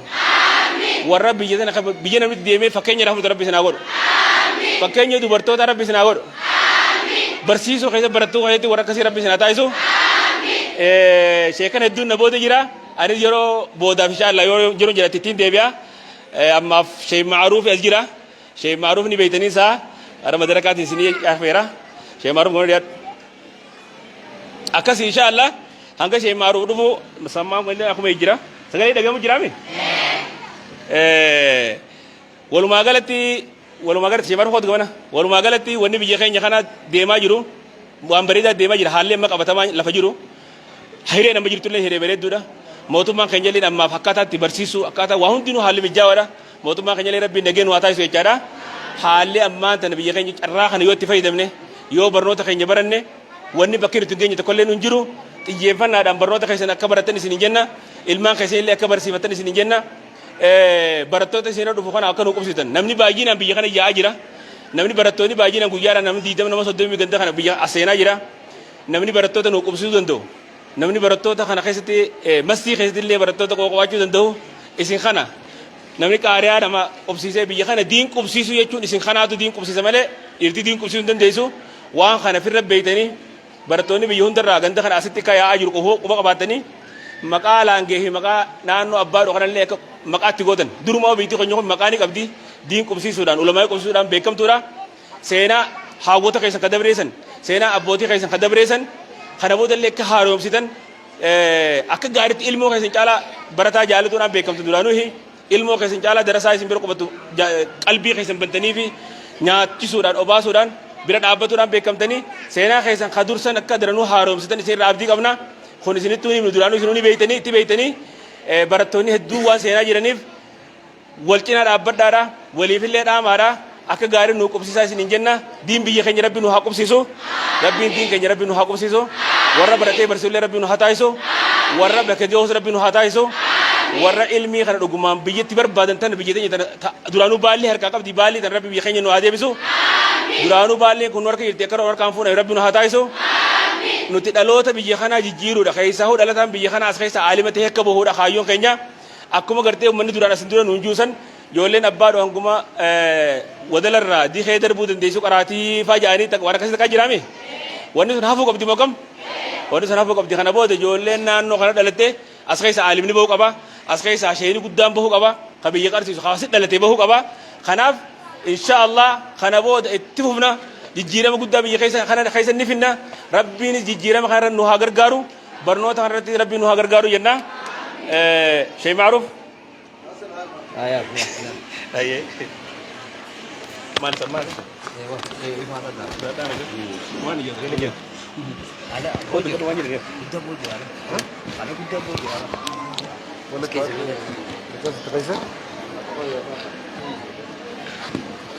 warra biyya tana biyya namni deemee fakkeenya rafuutu rabbi isin haa godhu fakkeenya dubartoota rabbi isin haa godhu barsiisuu keessatti barattuu keessatti warra akkasii rabbi isin haa taasisu sheekan hedduun na booda jira anis yeroo boodaaf inshaallah yeroo jira ittiin deebi'a ammaaf sheek Maaruuf as jira sheek Maaruuf ni beeytanii isaa ara madarakaatiin isin yaafeera sheek Maaruuf goona dhiyaadhu akkasii inshaallah hanga sheek Maaruuf dhufu sammaan wallee akkuma jira sagalee dhagamu jiraame walumaa galatti sheek Maaruuf hoot gabana walumaa galatti wanni biyya keenya kana deemaa jiru waan bareedaa deemaa jira haalli amma qabatamaa lafa jiru hiree nama jirtullee hiree bareedduudha mootummaan keenya illee ammaaf akkaataatti barsiisuu akkaataa waa hundinuu haalli mijaawaadha mootummaan keenya illee rabbiin nageen waa taasisu jechaadha haalli ammaan tana biyya keenya carraa kana yoo itti fayyadamne yoo barnoota keenya baranne wanni bakki nuti geenye tokkollee nu hin jiru xiyyeeffannaadhaan barnoota keessan akka baratan isin hin jenna ilmaan keessan illee akka barsiifatan isin hin jenna barattoota isin dhufu kana akka nu qubsitan namni baay'inaan biyya kana yaa'aa jira namni barattoonni baay'inaan guyyaadhaan namni 20 nama 30 ganda kana biyya aseenaa jira namni barattoota nu qubsisuu danda'u namni barattoota kana keessatti mastii keessatti illee barattoota qoqqobaachuu danda'u isin kana namni qaariyaa nama qubsiisee biyya kana diin qubsiisuu jechuun isin kanaatu diin qubsiisa malee dhiirti diin qubsiisuu hin dandeessu waan kana firra beeytanii barattoonni biyya hundarraa ganda kana asitti akka yaa'aa jiru quba qabaatanii maqaa laangee fi maqaa naannoo abbaa dhoo kanallee akka maqaatti gootan durumaa biitti qonyo kun maqaa ni qabdi diin qubsiisuudhaan ulamaa qubsiisuudhaan beekamtuudha seenaa haawwota keessan ka dabreessan seenaa abbootii keessan ka dabreessan kana boodallee akka haaromsitan akka gaariitti ilmoo keessan caalaa barataa jaalatuudhaan beekamtu duraanuu ilmoo keessan caalaa darasaa isin bira qubatu qalbii keessan bantanii fi nyaachisuudhaan obaasuudhaan bira dhaabbatuudhaan beekamtanii seenaa keessan ka dursan akka daranuu haaromsitan isin irraa abdii qabna kun isinittuu himnu duraanuu isinuu ni beeytanii itti beeytanii barattoonni hedduu waan seenaa jiraniif wal cinaa dhaabbadhaadha waliifillee dhaamaadha akka gaarii nu qubsiisaa isin hin jenna diin biyya keenya rabbi nu haa qubsiisu rabbiin diin keenya rabbi nu haa qubsiisu warra baratee barsiisullee rabbi nu haa taasisu warra bakka ga'uus rabbi nu haa taasisu warra ilmii kana dhugumaan biyyatti barbaadan tan biyya teenya duraanuu baalli harkaa qabdi baalli tan rabbi biyya keenya nu haa deebisu duraanuu baalli kun harka jirti akka harkaan fuudhame rabbi nu haa taasisu nuti dhaloota biyya kanaa jijjiiruudha keessaa hoo dhalataan biyya kanaa as keessa aalima ta'e akka bahuudha kaayyoon keenya akkuma gartee uummanni duraan asin dura nuun juusan ijoolleen abbaadho hanguma wadalarraa dikee darbuu dandeessu qaraatii faa ja'anii waan akkasii takkaa jiraame wanni sun hafuu qabdi mookam wanni sun hafuu qabdi kana booda ijoolleen naannoo kana dhalatte as keessa aalimni bahuu qaba as keessa sheenii guddaan bahuu qaba ka biyya qarsiisu kaasi dhalatee bahuu qaba kanaaf insha Allah kana booda itti fufna jijjiirama guddaa biyya keessa ni finna rabbiinis jijjiirama kana nu haa gargaaru barnoota kana irratti rabbiin nu haa gargaaru jenna Sheek Maaruuf Aye. Man sama. Mana je? Ini je. Ada. Oh, itu mana je? Kuda bojo ada. Ada kuda bojo ada. Boleh ke sini? Betul terasa? Oh ya.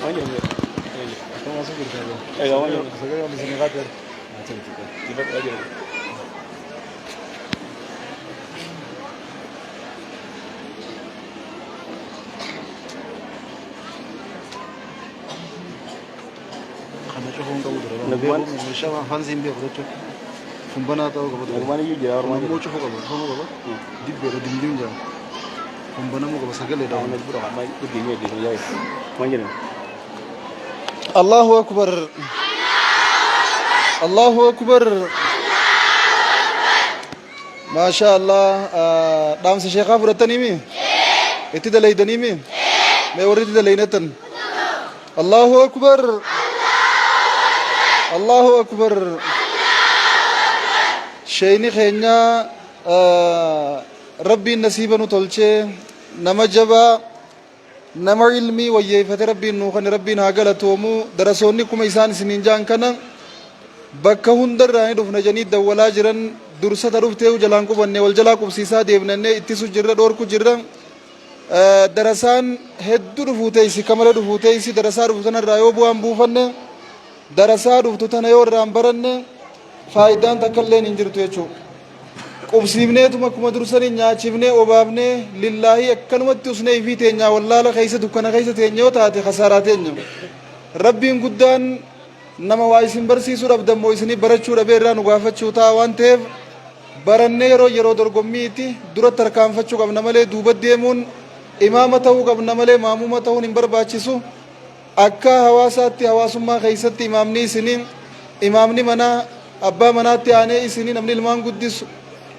Mana je? Aku masuk ke sana. Kawan je. Sekarang di sini kata. Macam itu. Tiba aja. نبغى نشوف هنزين بيقولوا فنبنا تاو قبض أرماني يجي أرماني مو شوفوا قبض فما قبض دي بيرو دين دين جا فنبنا مو قبض سجل ده أنا بروح ما يديني دي جاي ما يجي الله أكبر الله أكبر ما شاء الله دام سشيخا فرتني مي اتدلي دني مي ما وريت دلي نتن الله أكبر الله أكبر شيني خينيا ربي نصيبا نتولشي نما جبا نما علمي ويفت ربي نوخن ربي ناقل تومو درسوني كم إسان سنين جان كنا bakka hundarraa ni dhufna janii dawwalaa jiran dursata dhufteehu jalaan qubanne wal jalaa qubsiisaa deemnannee ittisu jirra dhoorku jirra darasaan hedduu dhufuu teessi kamala dhufuu teessi darasaa dhuftu tanarraa yoo bu'aan buufanne darasaa dhuftu tana yoo irraan baranne faayidaan takkailleen hin jirtu jechuudha qubsiifneetuma akkuma dursanii nyaachifnee obaafnee lillaahii akkanumatti usnee ifii teenyaa wallaala keessa dukkana keessa teenya yoo taate khasaaraa teenya rabbiin guddaan nama waa isin barsiisuudhaaf dammoo isinii barachuu dhabee irraa nu gaafachuu ta'a waan ta'eef barannee yeroo dorgommiitti dura tarkaanfachuu qabna malee duuba deemuun imaama ta'uu qabna malee maamuma ta'uun hin barbaachisu akka hawaasaatti hawaasummaa keessatti imaamni manaa abbaa manaatti aanee isinii namni ilmaan guddisu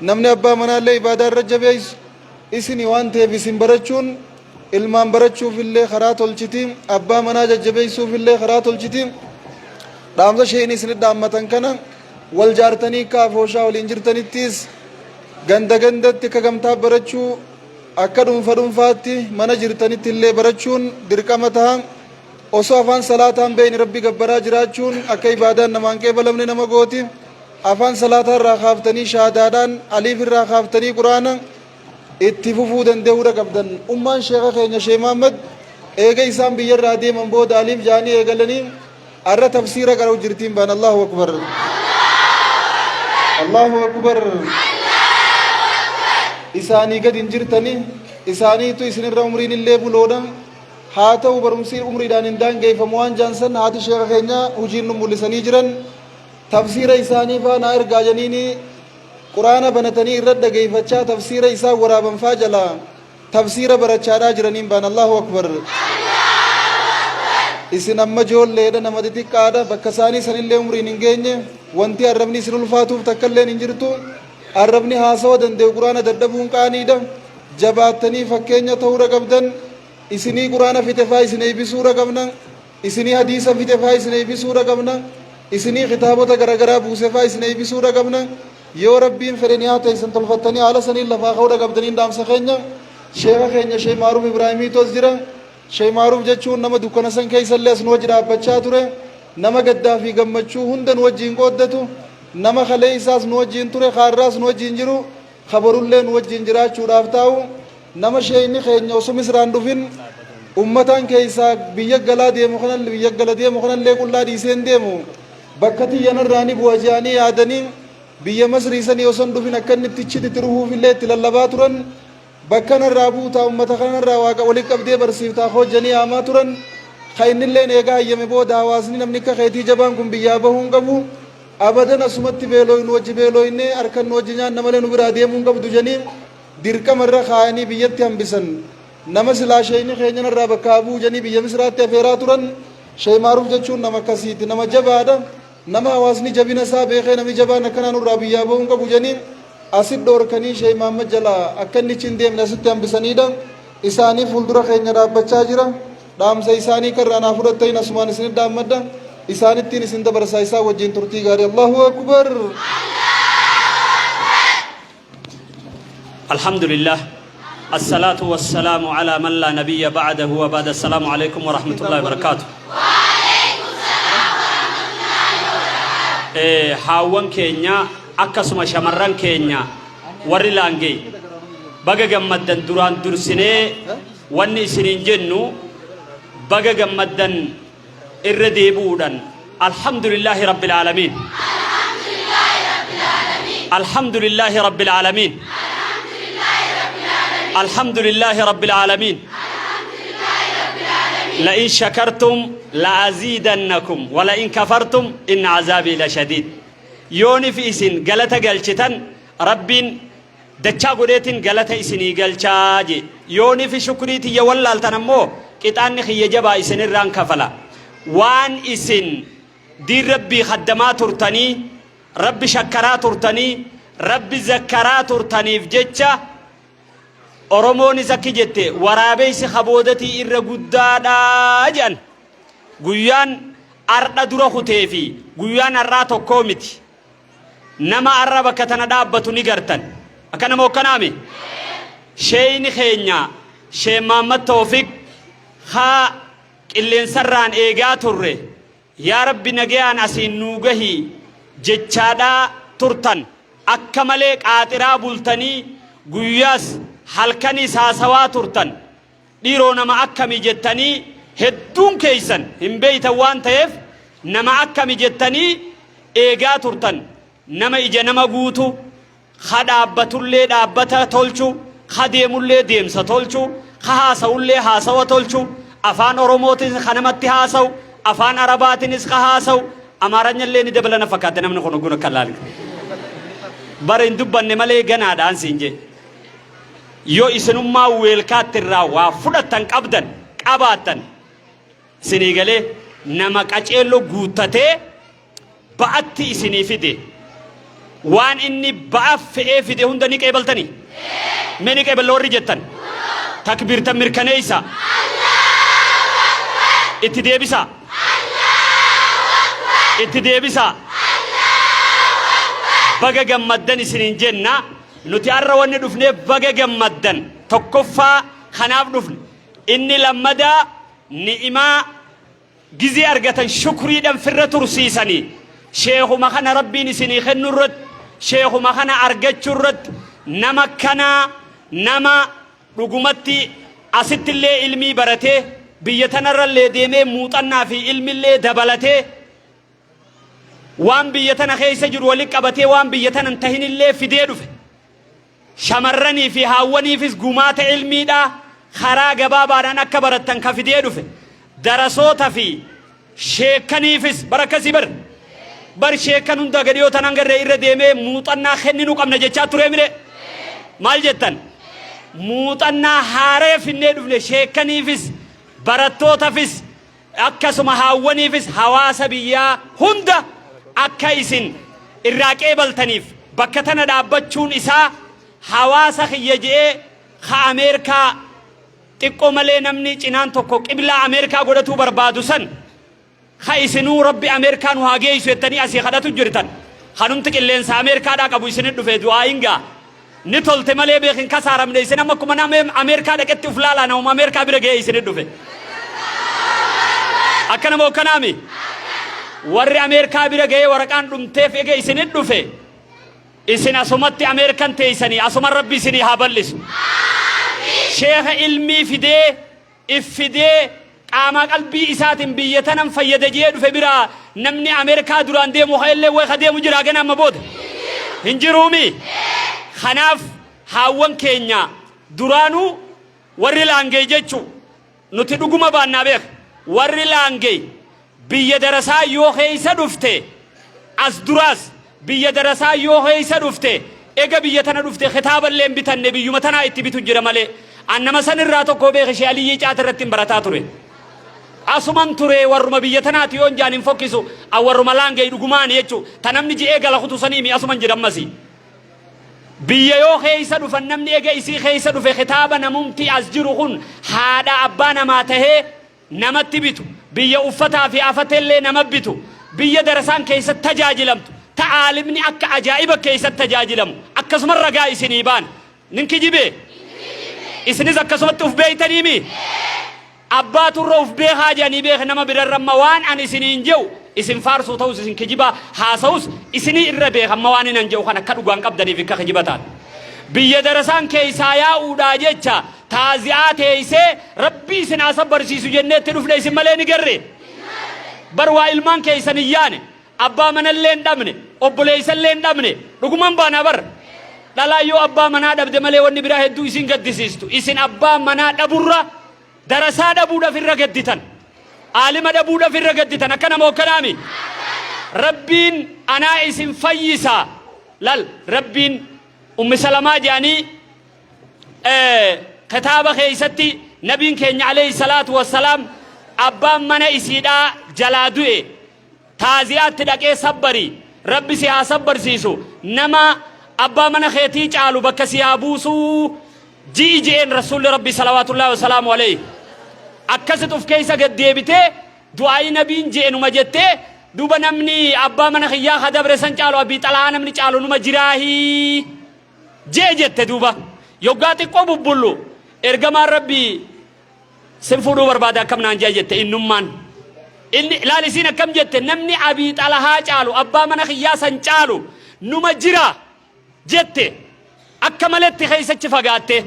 namni abbaa manaallee ibaadaa irra jabeessu isinii waan ta'eef isin barachuun ilmaan barachuufillee karaa tolchiti abbaa manaa jajjabeessuufillee karaa tolchiti dhaamsa sheenii isinit dhaammatan kana wal jaartanii kaafooshaa waliin jirtanittis ganda gandatti akka gamtaa barachuu akka dhuunfaatti mana jirtanitti illee barachuun dirqama ta'a osoo afaan salaataan beeyni rabbi gabbaraa jiraachuun akka ibaadaan namaan qeebalamne nama gooti afaan salaataa irraa kaaftanii shahaadaadhaan aliif irraa kaaftanii quraana itti fufuu danda'uudha qabdan ummaan sheeka keenya shee Muhammad eega isaan biyyarraa deeman booda aliif jaanii eegalanii arra tafsiira garuu jirtiin baan Allahu akbar Allahu akbar isaanii gad hin jirtanii isaaniitu isinirra umriin illee buloodha haa ta'u barumsi umriidhaan hin daangeffamu waan jaansan haati sheeka keenya hojiin nu mul'isanii jiran tafsiira isaanii faana ergaa janiini quraana banatanii irra dhageeffachaa tafsiira isaa waraabanfaa jala tafsiira barachaadhaa jiraniin baan Allahu akbar isin amma ijoolleedha nama xixiqqaadha bakka isaanii sanillee umriin hin geenye wanti arrabni isin ulfaatuuf takkailleen hin jirtu arrabni haasawa danda'u quraana dadhabuun qaaniidha jabaattanii fakkeenya ta'uudha qabdan isinii quraana fitefaa isin eebbisuudha qabna isinii hadiisa fitefaa isin eebbisuudha qabna isinii kitaabota garagaraa buusefaa isin eebbisuudha qabna yoo rabbiin fedhe nyaata isin tolfattanii haala saniin lafaa ka'uudha qabdaniin dhaamsa keenya sheeka keenya shee Maaruuf Ibraahimiitos jira shee Maaruuf jechuun nama dukkana san keessallee as nu wajji dhaabbachaa ture nama gaddaa fi gammachuu hunda nu wajjiin qooddatu nama kalee isaas nu wajjiin ture kaarraas nu wajjiin jiru kabarullee nu wajjiin jiraachuudhaaf taa'u nama sheeyni keenya osoo misraan dhufin ummataan keessaa biyya galaa deemu kanallee qullaa dhiiseen deemu bakka xiyyanarraanii bu'a je'anii yaadanii biyya masrii sanii osoo hin dhufin akka inni itti ruhuufillee itti lallabaa turan bakka narraa buutaa ummata kanarraa waaqa walitti qabdee barsiiftaa hojjanii haamaa turan ka innilleen eegaa hayyame booda hawaasni namni akka keetii jabaan kun biyyaa bahuun qabu abadan asumatti beelooyin wajji beelooyinne harkan nu wajji nyaanna malee nu biraa deemuun qabdu janii dirqamarra kaayanii biyyatti hambisan nama silaa sheeyni keenyanarraa bakka abuu janii biyya misraatti afeeraa turan shee Maaruuf jechuun nama akkasiiti nama jabaadha nama hawaasni jabina isaa beekee namni jabaan akkanaa nurraa biyyaa bahuun qabu janii asit dhoorkanii shee Muhammad jala akka inni hin deemne asitti hambisaniidha isaanii fuuldura keenya dhaabbachaa jira dhaamsa isaanii karraanaa fudhattanii asumaan isinit dhaammadha isaanittiin isin dabarsaa isaa wajjiin turtii gaarii Allahu akbar alhamdulillah assalatu wassalamu ala man la nabiyya ba'dahu wa ba'da assalamu alaykum wa rahmatullahi wa barakatuh hawan keenya akkasuma shamarran keenya warri laangee baga gammaddan duraan dursinee wanni isiniin jennu baga gammaddan irra deebuudhan alhamdulillahi rabbil alamin alhamdulillahi rabbil alamin alhamdulillahi rabbil alamin لئن شكرتم لأزيدنكم ولئن كفرتم إن عذابي لشديد يوني في إسن غلطة غلطتن ربين دچا غديتن غلطة إسني غلطاجي يوني في شكريتي يولال تنمو كتان خي جبا إسن الران كفلا وان إسن دي ربي خدمات ترتني ربي شكرات ترتني ربي زكرات ترتني فجتشا Oromoon zakki jette waraabeysi khaboodatii irra guddaadha jedhan guyyaan ardha dura kutee fi guyyaan har'aa tokkoo miti nama arraba katana dhaabbatu ni gartan akkana moo kanaami sheeyni keenya shee Mahammad Tawfiq haa qilleensarraan eegaa turre yaa rabbi nagayaan asiin nuu gahii jechaadhaa turtan akka malee qaaxiraa bultanii guyyaas halkaniis haasawaa turtan dhiiroo nama akkami jettanii hedduun keeysan hin beeytan waan ta'eef nama akkami jettanii eegaa turtan nama ija nama guutu ha dhaabbatullee dhaabbata tolchu ha deemullee deemsa tolchu ha haasawullee haasawa tolchu afaan oromootiin ha namatti haasawu afaan arabaatiinis ha haasawu amaaranyallee ni dabalana fakkaate namni kun guna kallaali bara hin dubbanne malee ganaadhaan siin jee yoo isinummaa weelkaatti irraa waa fudhatan qabdan qabaatan isinii galee nama qaceello guuttatee ba'atti isinii fide waan inni ba'aaf fe'ee fide hunda ni qeebaltanii mee ni qeeballa warri jettan takbiirtan mirkaneeysa itti deebisa itti deebisa baga gammaddan isiniin jenna nuti arra wanni dhufneef baga gammaddan tokkoffaa kanaaf dhufne inni lammadaa ni'imaa gizii argatan shukriidhaan firra tursiisanii sheekuma kana rabbiin isinii kennu irratti sheekuma kana argachuu irratti nama kanaa nama dhugumatti asittillee ilmii baratee biyya tanarrallee deemee muuxannaa fi ilmillee dabalatee waan biyya tana keessa jiru waliin qabatee waan biyya tanan tahinillee fidee dhufe shamarranii fi haawwaniifis gumaata ilmiidhaa karaa gabaabaadhaan akka barattan ka fidee dhufe darasoota fi sheekaniifis barakkasii bar sheekan hunda gadiyoo tanan garree irra deemee muuxannaa kenninu qabna jechaa ture mire maal jettan muuxannaa haaree finnee dhufne sheekaniifis barattootafis akkasuma haawwaniifis hawaasa biyyaa hunda akka isin irraa qeebaltaniif bakka tana dhaabbachuun isaa hawaasa kiyya je'ee ka Ameerikaa xiqqoo malee namni cinaan tokko qiblaa Ameerikaa godhatuu barbaadu san ka isinuu rabbi Ameerikaan waa geessu jettanii asii kadhatu jirtan kanumti qilleensa Ameerikaadhaa qabu isinit dhufe du'aa hingaa ni tolte malee beekin kasaaramne isin amma akkuma nama Ameerikaa dhaqetti uf laalaa nama Ameerikaa bira ga'ee isinit dhufe akkana moo akkanaami warri Ameerikaa bira ga'ee waraqaan dhumteef ege isinit dhufe isin asumatti Ameerikan teeysanii asuman rabbi isinii haa bal'isu sheekha ilmii fidee iffidee qaama qalbii isaatiin biyya tanan fayyada jee dhufe biraa namni Ameerikaa duraan deemu illee way ka deemu jira gana amma booda hin jiruumi kanaaf haawwan keenya duraanuu warri laangee jechu nuti dhuguma baannaa beek warri laangee biyya darasaa yoo keeysa dhufte as duraas biyya darasaa yoo keeysa dhufte ega biyya tana dhufte kitaaballee hin bitanne biyyuma tanaa itti bitu jira malee annama san irraa tokko beeke shee Aliyyii Caata irratti hin barataa ture asuman ture warruma biyya tanaati yoon jaan hin fokkisu warruma laangee dhugumaan jechu tanamni ji'ee gala kutusaniimi asuman jedhammasi biyya yoo keeysa dhufan namni ega isii keeysa dhufe kitaaba namumti as jiru kun haadha abbaa namaa tahee namatti bitu biyya uffataa fi afateellee nama bitu biyya darasaan keessa tajaajilamtu ta'aalimni akka ajaa'iba keessa tajaajilamu akkasuma ragaa isinii baan ninki jibe isinis akkasumatti uf beeytaniimi abbaaturra uf beekaa jedhanii beek nama birarramma waan an isiniin jehu isin faarsuu ta'us isin kijiba haasa'us isinii irra beekamma waan inan jehu kan akka dhugaan qabdaniif akka kijiba taate biyya darasaan keessaa yaa'uudhaa jecha taazi'aa teeysee rabbii isin asa barsiisu jenneetti dhufne isin malee ni garre bar waa ilmaan keeysan iyyaane abbaa manallee hin dhabne obboleeysallee hin dhabne dhuguman baana bar dhalaa yoo abbaa manaa dhabde malee wanni biraa hedduu isin gaddisiistu isin abbaa manaa dhaburra darasaa dhabuudhaaf irra gadditan aalima dhabuudhaaf irra gadditan akkana moo akkanaami rabbiin anaa isin fayyisaa lal rabbiin ummi salamaa jedhanii kitaaba keeysatti nabiin keenya alayhi salaatu wassalaam abbaan mana isiidhaa jalaa du'e taaziyaatti dhaqee sabbarii rabbi si haa sabbarsiisu nama abbaa mana keetii caalu bakka si haa buusuu ji'i je'een rasuulli rabbi salawaatullaahi wasalaamu alayhi akkasit uf keeysa gad deebitee du'aayi nabiin je'enuma jettee دوبا نمني أبا من خيا خدبر سنجالو أبي طلحة نمني جالو نما جراهي جيجت دوبا يوغاتي قوبو بولو إرغما ربي سنفورو بربادا كم نانجا جت إنمان إن لا لسينا كم جت نمني أبي طلحة جالو أبا من خيا سنجالو نما جرا جت أكملت خيسة فقاتي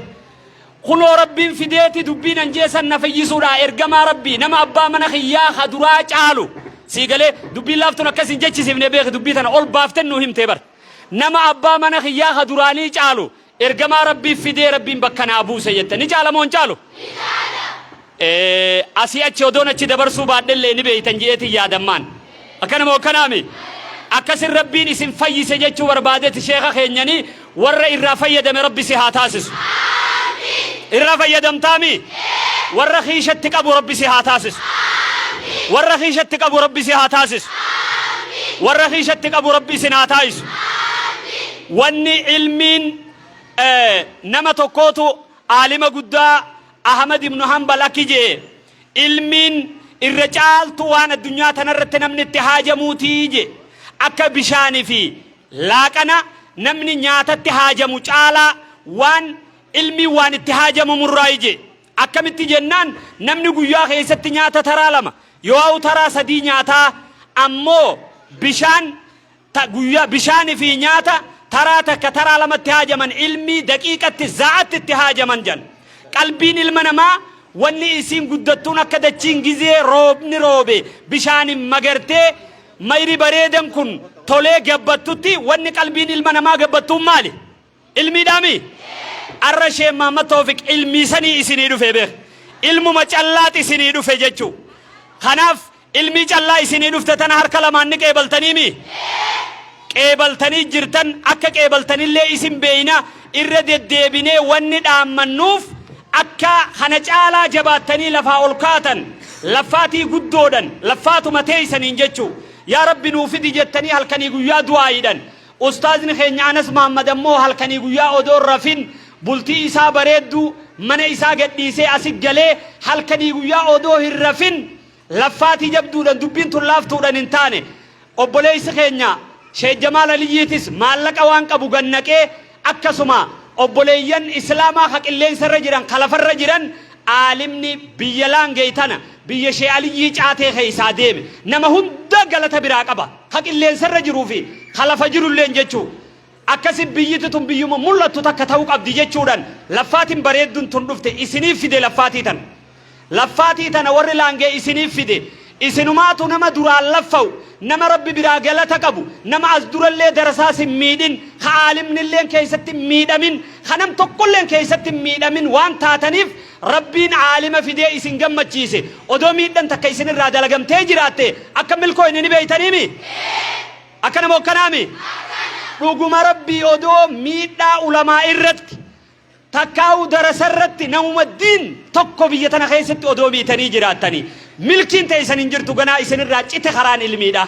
خلو ربي فديتي دبين انجيسا نفيسودا إرغما ربي نما أبا من خيا خدرا جالو سيقالي دبي لافتنا كسين جيتش سيبني بيخ دبي تانا أول بافتن نوهم تبر نما أبا من خيا خدراني جالو إرغما ربي فدي ربي بكنا أبو سيدتا نجالا مون جالو أسي أتشو دون أتشي دبر سوبات اللي نبي تنجيتي يادمان أكنا مو كنامي أكسر ربي نسم فاي سيجتشو وربادت شيخة خينياني ور إرا فيدم ربي سيهاتاسس إرا فيدم تامي ور خيشتك أبو ربي سيهاتاسس ور خيشتك أبو ربي سيهاتاسس ور خيشتك أبو ربي سيناتايس واني علمين نما توكوتو عالم قدا أحمد بن حنبل أكيجي علمين الرجال توان الدنيا تنرت نمن اتهاج موتيجي أكا بشاني في لكن نمن نيات اتهاج مجالا وان علمي وان اتهاج ممرايجي أكا متجنان نمن قيا خيست نيات ترالما يواو ترى سدي نياتا أمو بشان تقويا بشان في نياتا ترى تكترى لما اتهاجمن علمي دقيقة الزاعت اتهاجمن جن قلبين المنما واني اسم قدتونا كده چنگزي روبني روبي بشان مغرتي ميري بريدم كن تولي قبطوتي واني قلبين المنما قبطو مالي علمي دامي الرشي ماما توفيق علمي سني اسني دو فيبه علم مچالات اسني دو فيجچو خناف علمي چالا اسني دو فتتنا هر كلمان نقبلتني مي قبلتني جرتن أكا قبلتني اللي اسم بينا إرد الديبيني واني منوف أكا خنجالا جباتني لفا ألقاتن لفاتي قدودن لفاتو متيسن انججو يا رب نوفدي جتني هل كان يقويا دعايدن أستاذ نخين عنس محمد أمو هل كان يقويا أدور رفين بلتي إسا بريدو من إسا قديسي أسيق جلي هل كان يقويا أدوه الرفين لفاتي جبدودن دبين تلافتودن انتاني أبوليس خينيا شيخ جمال عليتيس مالك أوان كابو جنكه أكسما أبوليان إسلاما خك اللي سرجيران خلاف الرجيران عالمني بيلان جيتانا بيشي علي جاته خيسا ديم نما هندا غلطة براقبا خك اللي سرجيرو في خلاف جرو اللي نجتشو أكسب بيجتهم بيوم ملا تتكتاوك أبدي جتشودان لفاتين بريدون تندفت إسني في دي لفاتيتان لفاتيتان ور لانجي إسني في دي إسنوماتو نما دورا لفاو نما ربي براغلا تقبو نما أزدور اللي درساس ميدين خالم اللين كيست ميدامين خنم تقول لين كيست ميدامين وان تاتنيف ربين عالم في دي إسن قمت جيسي ودو ميدان تكيسن الرادة لقم تيجراتي أكمل كوين نبي تنيمي أكنا مو كنامي رقم ربي ودو ميدا علماء الرد تكاو درس الرد نوم الدين تقو بيتنا خيست ودو ميتني جراتني ملكين تيسن انجرتو غنا اسن راچيت خران علمي دا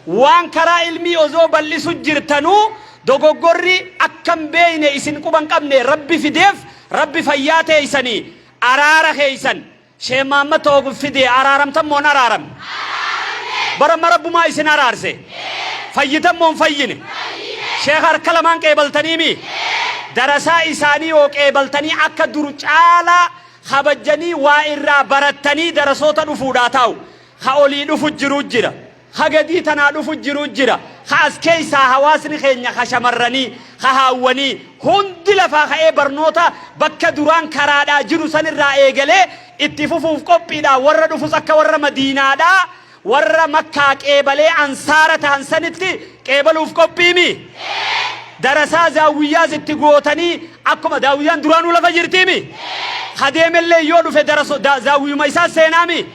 وان كرا علمي اوزو بلسو جرتنو دوغوري اكم بين اسن قبن قبنه ربي فديف ربي فياته اسني ارار خيسن شي محمد توغ فدي ارارم تمون ارارم برم رب ما اسن ارارسه فيتم مون فين شيخ هر كلمان قبلتني مي درسا اساني او قبلتني اك درچالا خبجني وائرا برتني درسوتا دفوداتاو خاولي دفجرو جرا خغدي تنا دفجرو جرا خاس كيسا حواسني خينيا خشمرني خهاوني هند لفا خي برنوتا بك دران كرادا جرو سنرا ايغله اتفوف قبيدا ور دفسك ور مدينه دا ور مكه قبله انصارته انسنتي قبلوف قبيمي درسا زاويا زتغوتني اكما داويان درانو لفجرتيمي خديم اللي يودو في درسو زاوية ميسا سينامي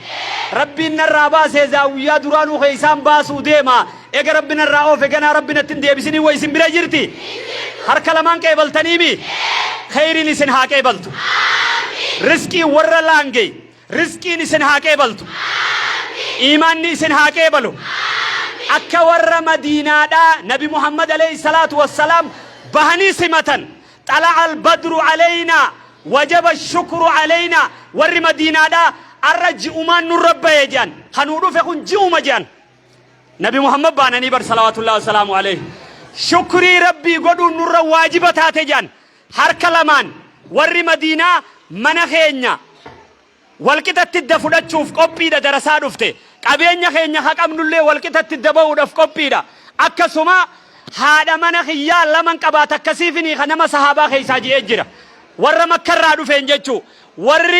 ربنا الرابا سي زاوية درانو خيسان باسو ديما اگر ربنا الرابا فقنا ربنا تندي بسني ويسن بلا جرتي هر كلمان كيبل تنيمي خيري نسن ها كيبلتو رزقي ور لانجي رزقي نسن ها كيبلتو إيمان نسن ها كيبلو أكا ور مدينة دا نبي محمد عليه الصلاة والسلام بهني سمتن طلع البدر علينا وجب الشكر علينا ور مدينة دا الرج أمان الرب يجان خنورو فيكون جيوم جان نبي محمد بانني بر صلوات الله وسلامه عليه شكري ربي قدو نور واجبة تاتجان هر كلمان ور مدينة من خينيا والكتا تدفودا تشوف قبيدا درسا دفته قبينيا خينيا حق امن الله والكتا تدبو دف قبيدا أكسما هذا من خيال لمن قباتا كسيفني خنما صحابا خيساجي اجرا ور مكرا دفين جيچو ور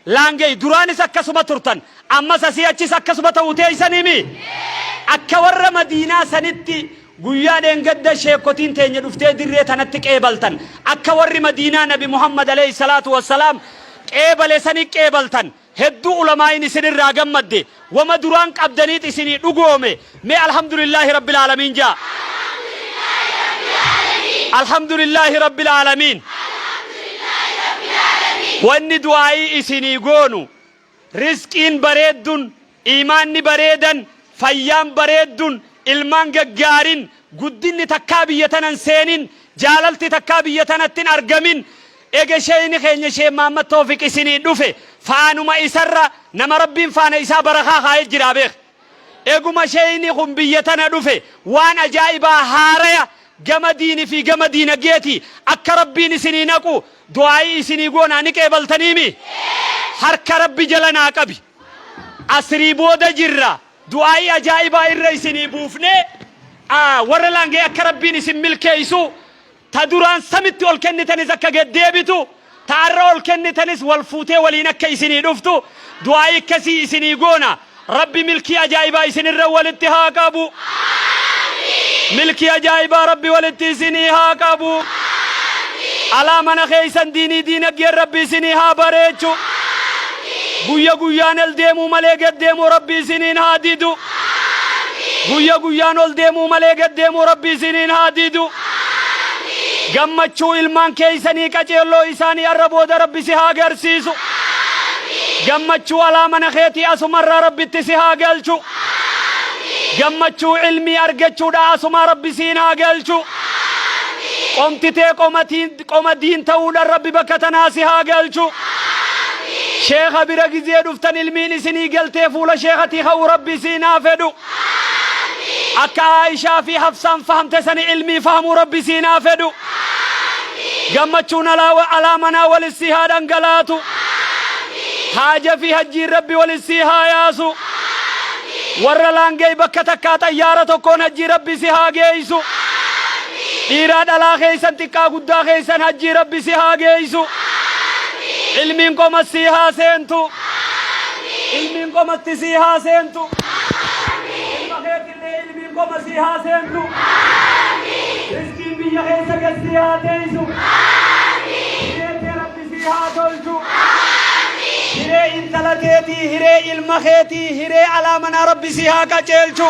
لانجي دراني سكسما ترتن أما سسياتي سكسما توتي سنيمي akka warra madiinaa sanitti guyyaadhaan gadda sheekotiin teenya dhuftee dirree tanatti qeebaltan akka warri madiinaa nabi Muhammad alayhi salaatu wassalaam qeebale sanii qeebaltan hedduu ulamaayin isinirraa gammadde wama duraan qabdaniit isinii dhugoome mee alhamdulillahi rabbil aalamiin jaa alhamdulillahi rabbil aalamiin wanni du'aa'ii isinii goonu rizqiin bareeddun iimaanni bareedan fayyaan bareeddun ilmaan gaggaarin guddinni takkaa biyya tanan seenin jaalalti takkaa biyya tanattin argamin ege sheeyni keenya shee Muhammad Tawfiq isinii dhufe faanuma isarra nama rabbiin faana isaa barakaa kaa'ee jira beek eguma sheeyni kun biyya tana dhufe waan ajaa'ibaa haaraya gama diini fi gama diinageeti akka rabbiin isinii naqu du'aa'ii isinii goonaa ni qeebaltaniimi harka rabbi jala naa qabi asrii booda jirra du'aa'ii ajaa'ibaa irra isinii buufne warra laangee akka rabbiin isin milkeessu ta duraan samitti ol kennitanis akka geddeebitu ta arra ol kennitanis wal fuutee waliin akka isinii dhuftu du'aa'ii akkasii isinii goona rabbi milkii ajaa'ibaa isinirra walitti haa qabu milkii ajaa'ibaa rabbi walitti isinii haa qabu alaa mana keeysan diinii diinaggeen rabbi isinii haa bareechu guyya guyyaan ol deemuu malee gad deemuu rabbi isiniin haa didu guyya guyyaan ol deemuu malee gad deemuu rabbi isiniin haa didu gammachuu ilmaan keeysanii qaceelloo isaanii arra booda rabbi si haa agarsiisu gammachuu alaa mana keetii asumarraa rabbitti si haa galchu gammachuu ilmii argachuudha asuma rabbi siin haa galchu qomtitee qoma diin ta'uudhaan rabbi bakka tanaa si haa galchu شيخ برق زيد افتن المين سني قلتي فولا شيختي خو ربي سينا فدو أكا عائشة في حفصان فهمت سني علمي فهمو ربي سينا فدو قمتشون على منا والسيها دنقلاتو حاجة في هجي ربي والسيها ياسو ورلانجي بكتكا طيارة كون هجي ربي سيها جيسو إيراد على خيسان تكا قدا خيسان هجي ربي سيها جيسو علمكم السيها سنتو علمكم السيها سنتو علمكم السيها سنتو رزقين بيا خيسك السيها تيسو هيري ربي سيها تلتو هيري انتلتيتي هيري المخيتي هيري على منا ربي سيها كچلچو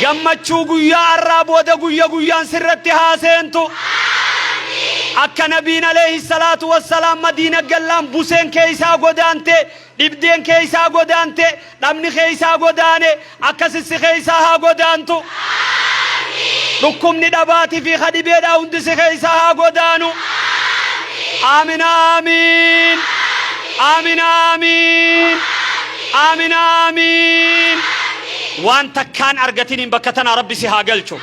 گمچو گویا الراب ودا گویا گویان سرتها سنتو akka nabiin alayhi salaatu wassalaam madiina gallaan buseen keeysaa godaante dhibdeen keeysaa godaante dhabni keeysaa godaane akkasissi keeysaa haa godaantu dhukkubni dhabaatii fi khadibeedhaa hundisi keeysaa haa godaanu aamin aamin aamin aamin aamin aamin waan takkaan argatiniin bakka tanaa rabbi si haa galchu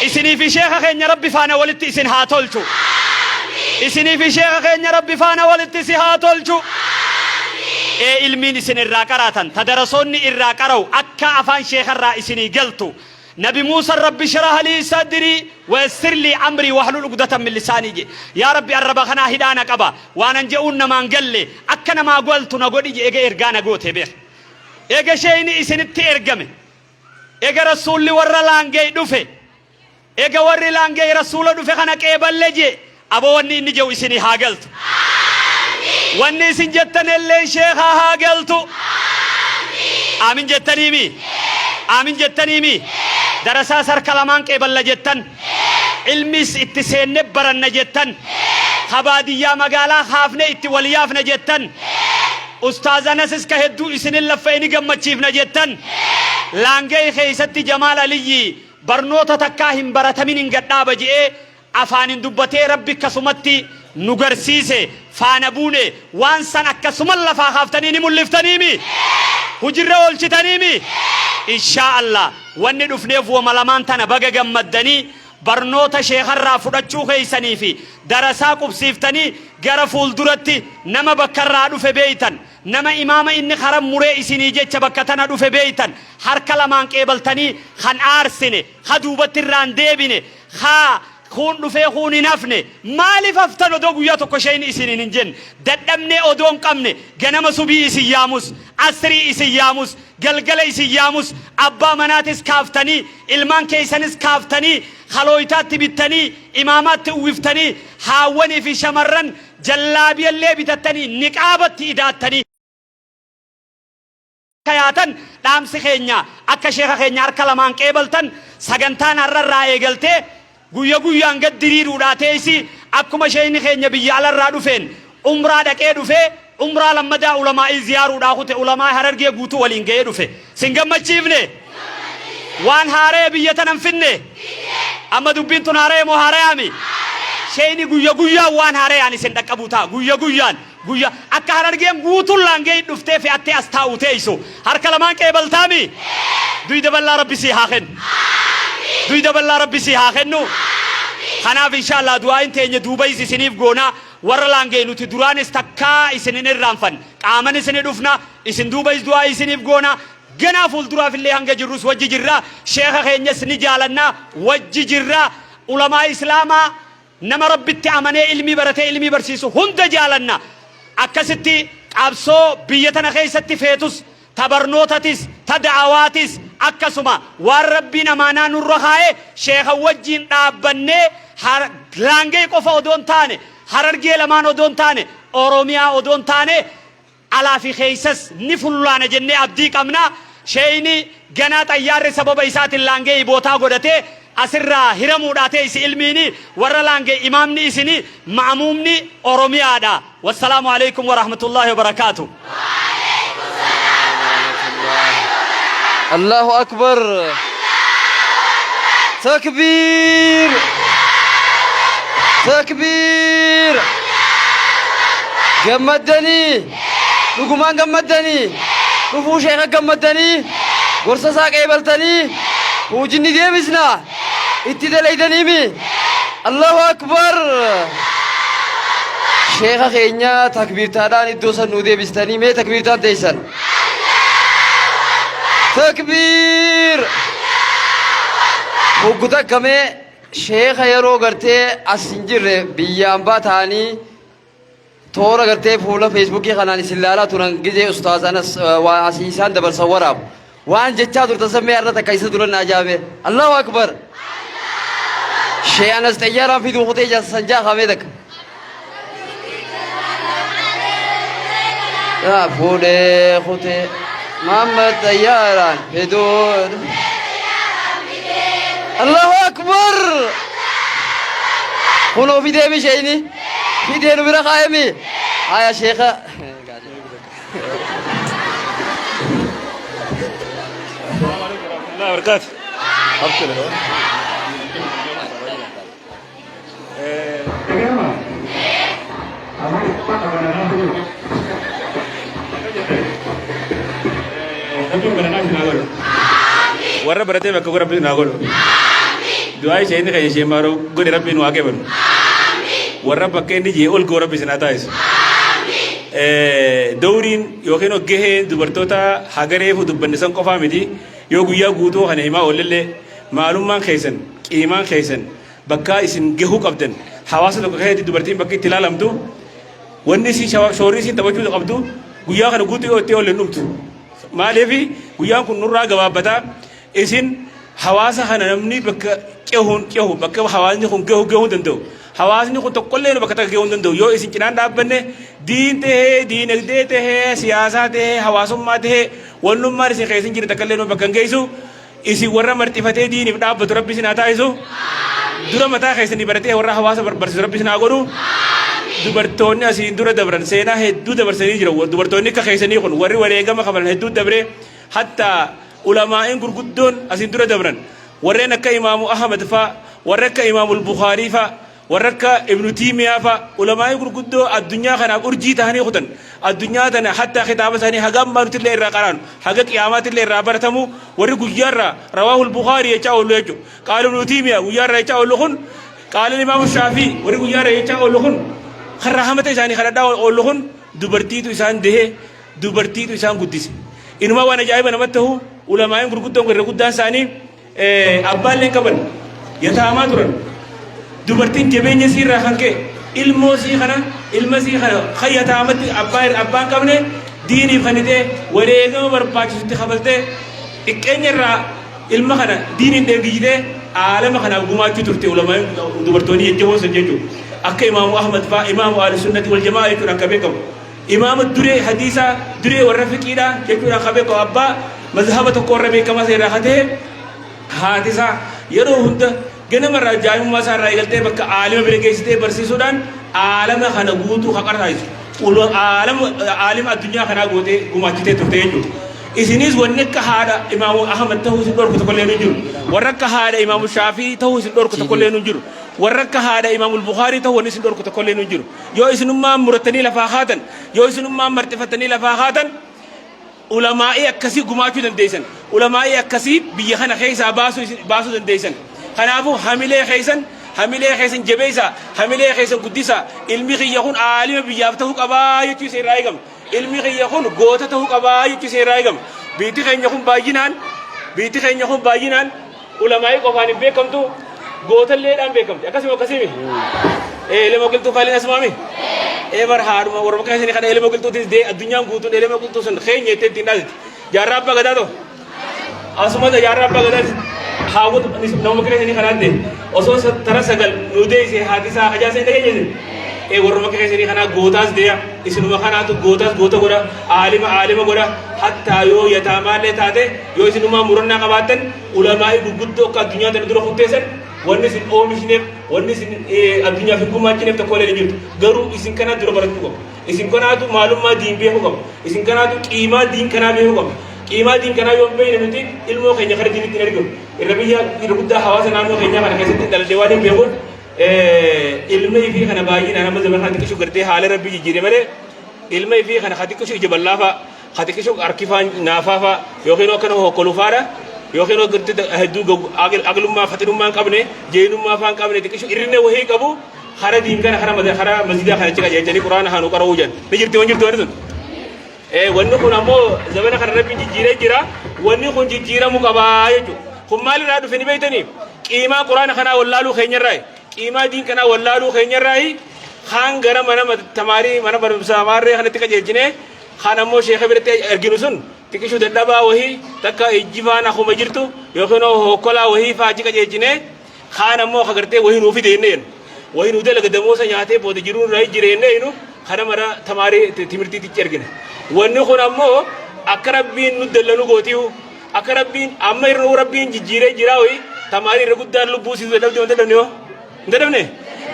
إسني في شيخ خين ربي فانا ولدت إسن هاتولشو إسني في شيخ خين ربي فانا ولدت إسن هاتولشو إيه علمين إسن الراكراتن تدرسوني الراكرو أكا أفان شيخ الرئيسني قلتو نبي موسى ربي شرح لي صدري ويسر لي أمري واحلل عقدة من لساني جي يا ربي الربا خنا هدانا قبا وانا نجئون ما نقلي أكا ما قلتو نقولي جي إيجا إرقانا قوتي بيخ إيجا شيني إسن التئرقمي إيجا رسول لي ورى لانجي دفي إيجا ورّي لانجي رسول دفع خنا كيبل لجي أبو وني نجو إسني هاجلت وني سنجتن اللي شيخ هاجلتو آمين جتني مي آمين جتني مي درسا سر كلامان كيبل لجتن علميس اتسين نبرن نجتن خبادية مقالا خافنا اتولياف نجتن أستاذ نسس كهدو إسن اللفيني قمتشيف نجتن لانجي خيستي جمال علي برنوتا تكاهم براتمين قدابا جئے افان دبتي ربي كسمتي نغرسيسي فانبوني وانسان اكسم الله فاخافتنيني ملفتنيمي هجر والشتنيمي inshaallah wanni dhufneef wama lamaan tana baga gammaddanii barnoota sheekharraa fudhachuu keeysanii fi darasaa qubsiiftanii gara fuulduratti nama bakkarraa dhufe beeytan nama imaama inni karam muree isinii jecha bakka tana dhufe beeytan harka lamaan qeebaltanii kan aarsine ka duubatti irraan deebine ka kun dhufe kun hin hafne maaliif haftan odoo guyyaa tokko shayni isiniin hin jenne dadhabnee odoo hin qabne ganama subii isin yaamus asrii isin yaamus galgala isin yaamus abbaa manaatis kaaftanii ilmaan keeysanis kaaftanii halooytaatti bittanii imaamaatti uwwiftanii haawwanii fi shamarran jallaabiyallee bitattanii niqaabatti idaattanii kayaatan dhaamsi keenya akka sheeka keenya harka lamaan qeebaltan sagantaan har'arraa eegaltee guyya guyyaan gad diriiruudhaa teessi akkuma shayni keenya biyya alarraa dhufeen umraa dhaqee dhufee umraa lammadaa ulamaa'ii ziyaaruudhaa kute ulamaa Harargee guutuu waliin ga'ee dhufe sin gammachiifne waan haaree biyya tanan finne amma dubbiin tun haaree moo haareyaami shayni guyya guyyaan waan haareyaan isin dhaqqabu ta'a guyya guyyaan guyya akka Harargeen guutuun laangee dhuftee fe'attee as taa'u teessu harka lamaan qeebaltaami duyda bal'aa rabbi sii haa kennu duyda bal'aa rabbi sii haa kennu kanaaf inshaallah du'aayin teenya duuba isiniif goona warra laangee nuti duraanis takkaa isinin irraanfan qaaman isini dhufna isin duuba du'aa isiniif goona ganaa fuulduraaf illee hanga jirrus wajji jirra sheeka keenyas ni jaalanna wajji jirra ulamaa islaamaa nama rabbitti amanee ilmii baratee ilmii barsiisu hunda jaalanna akkasitti qabsoo biyya tana keessatti feetus tabarnootatis tada'awaatis akkasuma waan rabbiin amaanaa nurra kaa'e sheeka wajjiin dhaabbannee laangee qofa odoon taane Harargee lamaan odoon taane Oromiyaa odoon taane alaa fi keeysas ni fullaana jennee abdii qabna sheeyni ganaa xayyaarri sababa isaatiin laangee ibootaa godhatee asirraa hiramuudhaa teessi ilmiini warra laangee imaamni isini ma'muumni Oromiyaadha wassalaamu alaykum wa rahmatullahi wa barakaatuh الله أكبر تكبير تكبير جمدني لقمان جمدني رفو شيخ جمدني قرصة ساق قبلتني وجني ديمسنا اتدليدني مي الله أكبر شيخ خينيا تكبير تادان الدوسن نودي بستني مي تكبير تاد ديسن تكبير وقتا كمي شيخ يرو غرتي اسنجر بيان باتاني تورا غرتي فولا فيسبوكي خناني سلالا توران جي استاذ انس واسيسان دبر صوراب وان جچا دور تسمي ارتا كيس دولن اجابه الله اكبر شيخ انس تيارا في دو خطي جا سنجا خميدك يا فودي خطي محمد طياران حدود الله أكبر خلو في ديمي شيني في دينو برا قائمي يا شيخة الله وبركاته warra baratee bakka rabbiin haa godhu du'aa ishee inni qayyashee maaroo godhe rabbiin waa kennu warra bakka inni jee ol goo rabbi isin haa taasisu dawriin yookiin hoggeheen dubartoota hagareefu dubbannisan qofaa miti yoo guyyaa guutuu kana himaa oolillee maalummaan keessan qiimaan keessan bakka isin gahuu qabdan hawaasa tokko keessatti dubartiin bakka itti ilaalamtu wanni isin shoorri isin taphachuu qabdu guyyaa kana guutuu yoo itti oolle dhumtu maaliif guyyaan kun nurraa gabaabbata isin hawaasa kana namni bakka qehu bakka hawaasni kun gahuu danda'u hawaasni kun tokkollee bakka takka gahuu danda'u yoo isin cinaan dhaabbanne diin tahee diinagdee tahee siyaasaa tahee hawaasummaa tahee wannummaan isin keessin jirtu takkallee bakka hin geessu isin warra marxifatee diiniif dhaabbatu rabbi isin haa taasisu dura mataa keessanii baratee warra hawaasa barbaarsisu rabbi isin haa godhu dubartoonni asiin dura dabran seenaa hedduu dabarsanii jiru dubartoonni akka keessanii kun warri wareegama qaban hedduu dabre hatta ulamaa'in gurguddoon asiin dura dabran warreen akka imaamu Ahmad fa warra akka imaamu Bukhaarii fa warrakka ibnu tiimiyaa ulamaa gurguddoo addunyaa kanaaf urjii tahanii kutan addunyaa tana hatta kitaaba isaanii haga ammaanuttillee irraa qaraan haga qiyaamaatillee irraa baratamu warri guyyaarraa rawaahul bukaarii jechaa oolu jechuudha qaala ibnu tiimiyaa guyyaarraa jechaa oolu kun qaala imaamu shaafii warri guyyaarraa jechaa oolu kun kan rahamata isaanii kadhadhaa oolu kun dubartiitu isaan dehee dubartiitu isaan guddise inuma waan ajaa'iba namatti ta'u ulamaa gurguddoon irra guddaan isaanii abbaalleen qaban yataamaa turan dubartiin jabeenya siirraa kan ka'e ilmoo sii kana ilma sii kana kayyataamatti abbaan qabne diiniif kan itee wareegama barbaachisutti kabaltee xiqqeenya irraa ilma kana diiniin dheengijitee aalama kanaaf gumaachuu turte ulamaa dubartoonni jajjaboon sun jechuudha akka imaamu ahmad faa imaamu ahli sunnati wal jamaa jechuudha akka beekamu imaamu duree hadiisaa duree warra fiqiidha jechuudha akka beekamu abbaa mazhaba tokko warra beekamaa seerraa hatee haatisaa yeroo hunda ganamarraa jaa'imummaa isaa irraa eegaltee bakka aalima bira geessitee barsiisuudhaan aalama kana guutuu haqartaayisu aalima addunyaa kanaa gootee gumaachitee turte jechuudha. Isinis wanni akka haadha imaamu Ahmad ta'uu isin dhorku tokkollee nu jiru. Warra akka haadha imaamu Shaafii ta'uu isin dhorku tokkollee nu jiru. Warra akka haadha imaamu Bukhaarii ta'uu wanni isin dhorku tokkollee nu jiru. Yoo isinummaan murattanii lafaa haatan yoo isinummaan marxifattanii lafaa haatan ulamaa'ii akkasii gumaachuu dandeessan. Ulamaa'ii akkasii biyya kana keessaa baasuu dandeessan. Kanaafuu hamilee keessan jabeessa hamilee keessan guddisa ilmi kiyya kun aalima biyyaaf ta'uu qabaa jechuun seerraa eegama ilmi kiyya kun goota ta'uu qabaa jechuun seerraa eegama biitti keenya kun baay'inaan ulamaa'ii qofaan hin beekamtu gootalleedhaan beekamti akkasuma akkasimi elema qilxuu faaliin asmaami bar haadhuma warra keessanii kana elema qilxuutis addunyaan guutuun elema qilxuu sun keenya itti ittiin dhaasiti jaarraa abbaa gadaa ta'u asumata jaarraa abbaa gadaati haawwatu nama keessanii kanaatti osoo tara sagal nu deesse haatisaa ajaa'isa hin dhageenyesin warra keessanii kanaa gootaas deeya isinuma kanaatu gootaas goota godha aalima godha hattaa yoo yataamaallee taate yoo isinumaa murannaa qabaattan ulamaa'ii gurguddoo akka addunyaa tana dura futteessan wanni isin oomishneef wanni isin addunyaaf hin gumaachineef tokkollee ni jirtu garuu isin kanaa dura barachuu qabu isin kanaatu maalummaa diin beekuu qabu isin kanaatu qiimaa diin kanaa beekuu qabu qiimaa diin kanaa yoo beekne nuti ilmoo keenya kara diinitti hin argamu irra guddaa hawaasa naannoo keenyaa kana keessatti dhalatee waan hin beekuun ilma ifii kana baay'inaan amma zaman haa xiqqishu gartee haala rabbii jijjiire malee ilma ifii kana haa xiqqishu ija bal'aafaa haa xiqqishu harkifaan naafaafaa yookiin akkana hokkolufaadha yookiin gartee hedduu aqlummaa faxinummaa hin qabne jeenummaa faa hin qabne xiqqishu irrinne wahii qabu hara diin kana hara masjidaa kana cika jeechanii quraana haa nu qara'uu jedhan ni jirti wanni sun wanni kun ammoo zamana kana rabbiin jijjiiree jira wanni kun jijjiiramuu qabaa jechuudha kun maalirraa dhufe ni beektanii qiimaa quraana kanaa wallaaluu keenyarraa qiimaa diin kanaa wallaaluu keenyarraa kaan gara mana tamaarii mana barumsaa maarree kanatti qajeelchine kaan ammoo sheekha biratti erginu sun xiqqishuu dadhabaa wahii takka ijjifaan akkuma jirtu yookiin hokkolaa wahii faachi qajeelchine kaan ammoo kagartee wahii nuufi deenne wahii nuu dalaga damoosa nyaatee booda jiruun irraa jireenne inu kana mara tamaarii timirtiitichi ergine wanni kun ammoo akka rabbiin nu dallanu gootiyu akka rabbiin amma irnuu rabbiin jijjiiree jiraa wahii tamaarii irra guddaan lubbuu siisu dadhabde wanta dadhabne yoo hin dadhabne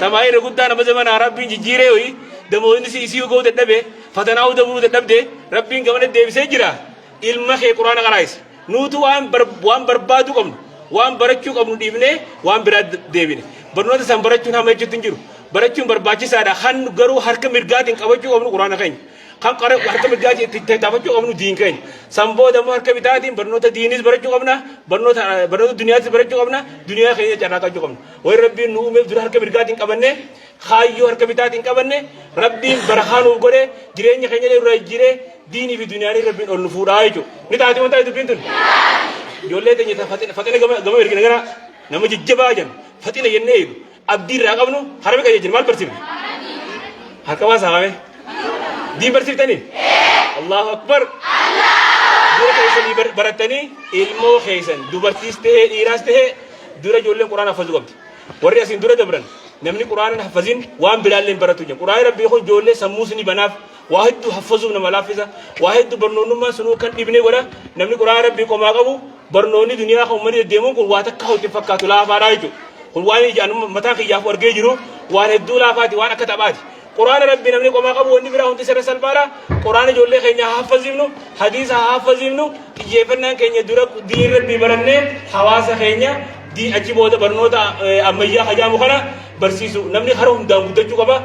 tamaarii irra guddaan amma zamanaa rabbiin jijjiiree wahii damoonni isii ga'uu dadhabe fatanaa dabruu dadhabde rabbiin gamana deebisee jira ilma kee quraana qaraayise nuutu waan barbaadu qabnu waan barachuu qabnu dhiibnee waan biraa deebine barnoota san barachuun hama jechuutti hin jiru barachuun barbaachisaadha kan garuu harka mirgaatiin qabachuu qabnu quraana keenya kan harka mirgaatiin taphachuu qabnu diin keenya san booda immoo harka bitaatiin barnoota diinis barachuu qabna barnoota duniyaatis barachuu qabna duniyaa keenya carraaqachuu qabna wayi rabbiin nu uumeef dura harka mirgaatiin qabanne kaayyoo harka bitaatiin qabanne rabbiin barakaa nuuf godhe jireenya keenya irraa jijjiiree diinii fi duniyaan rabbiin ol nu fuudhaa jechuudha ni taati wanta dubbiin tun ijoollee teenya faxina gama ergina gara nama jajjabaa jiran faxina jennee eegu abdii irraa qabnu harami qajeelchine maal barsiifne harka baasaa hame diin barsiiftanii allahu akbar dura keessanii barattanii ilmoo keessan dubartiis tahee dhiiraas tahee dura ijoolleen quraana hafazuu qabdi warri asiin dura dabran namni quraana hafazin waan biraalleen baratu jira quraana rabbii kun ijoollee sammuu sinii banaaf waa hedduu hafazuuf nama laaffisa waa hedduu barnoonnummaan sunuu kan dhibnee godha namni quraana rabbii qomaa qabu barnoonni duniyaa kan uummanni deddeemuun kun waa takka hojii fakkaatu laafaadhaa jechuudha kun waan ijaan mataa kiyyaaf argee jiru waan hedduu laafaati waan akka taphaati quraana rabbii namni qomaa qabu wanni biraa hundi sirra salphaadha quraana ijoollee keenya hafazifnu hadiisa hafazifnu xiyyeeffannaan keenya dura diin rabbii barannee hawaasa keenya diin achi booda barnoota ammayyaa hajaamu kana برسيسو نمني خرهم دام بدرجو كبا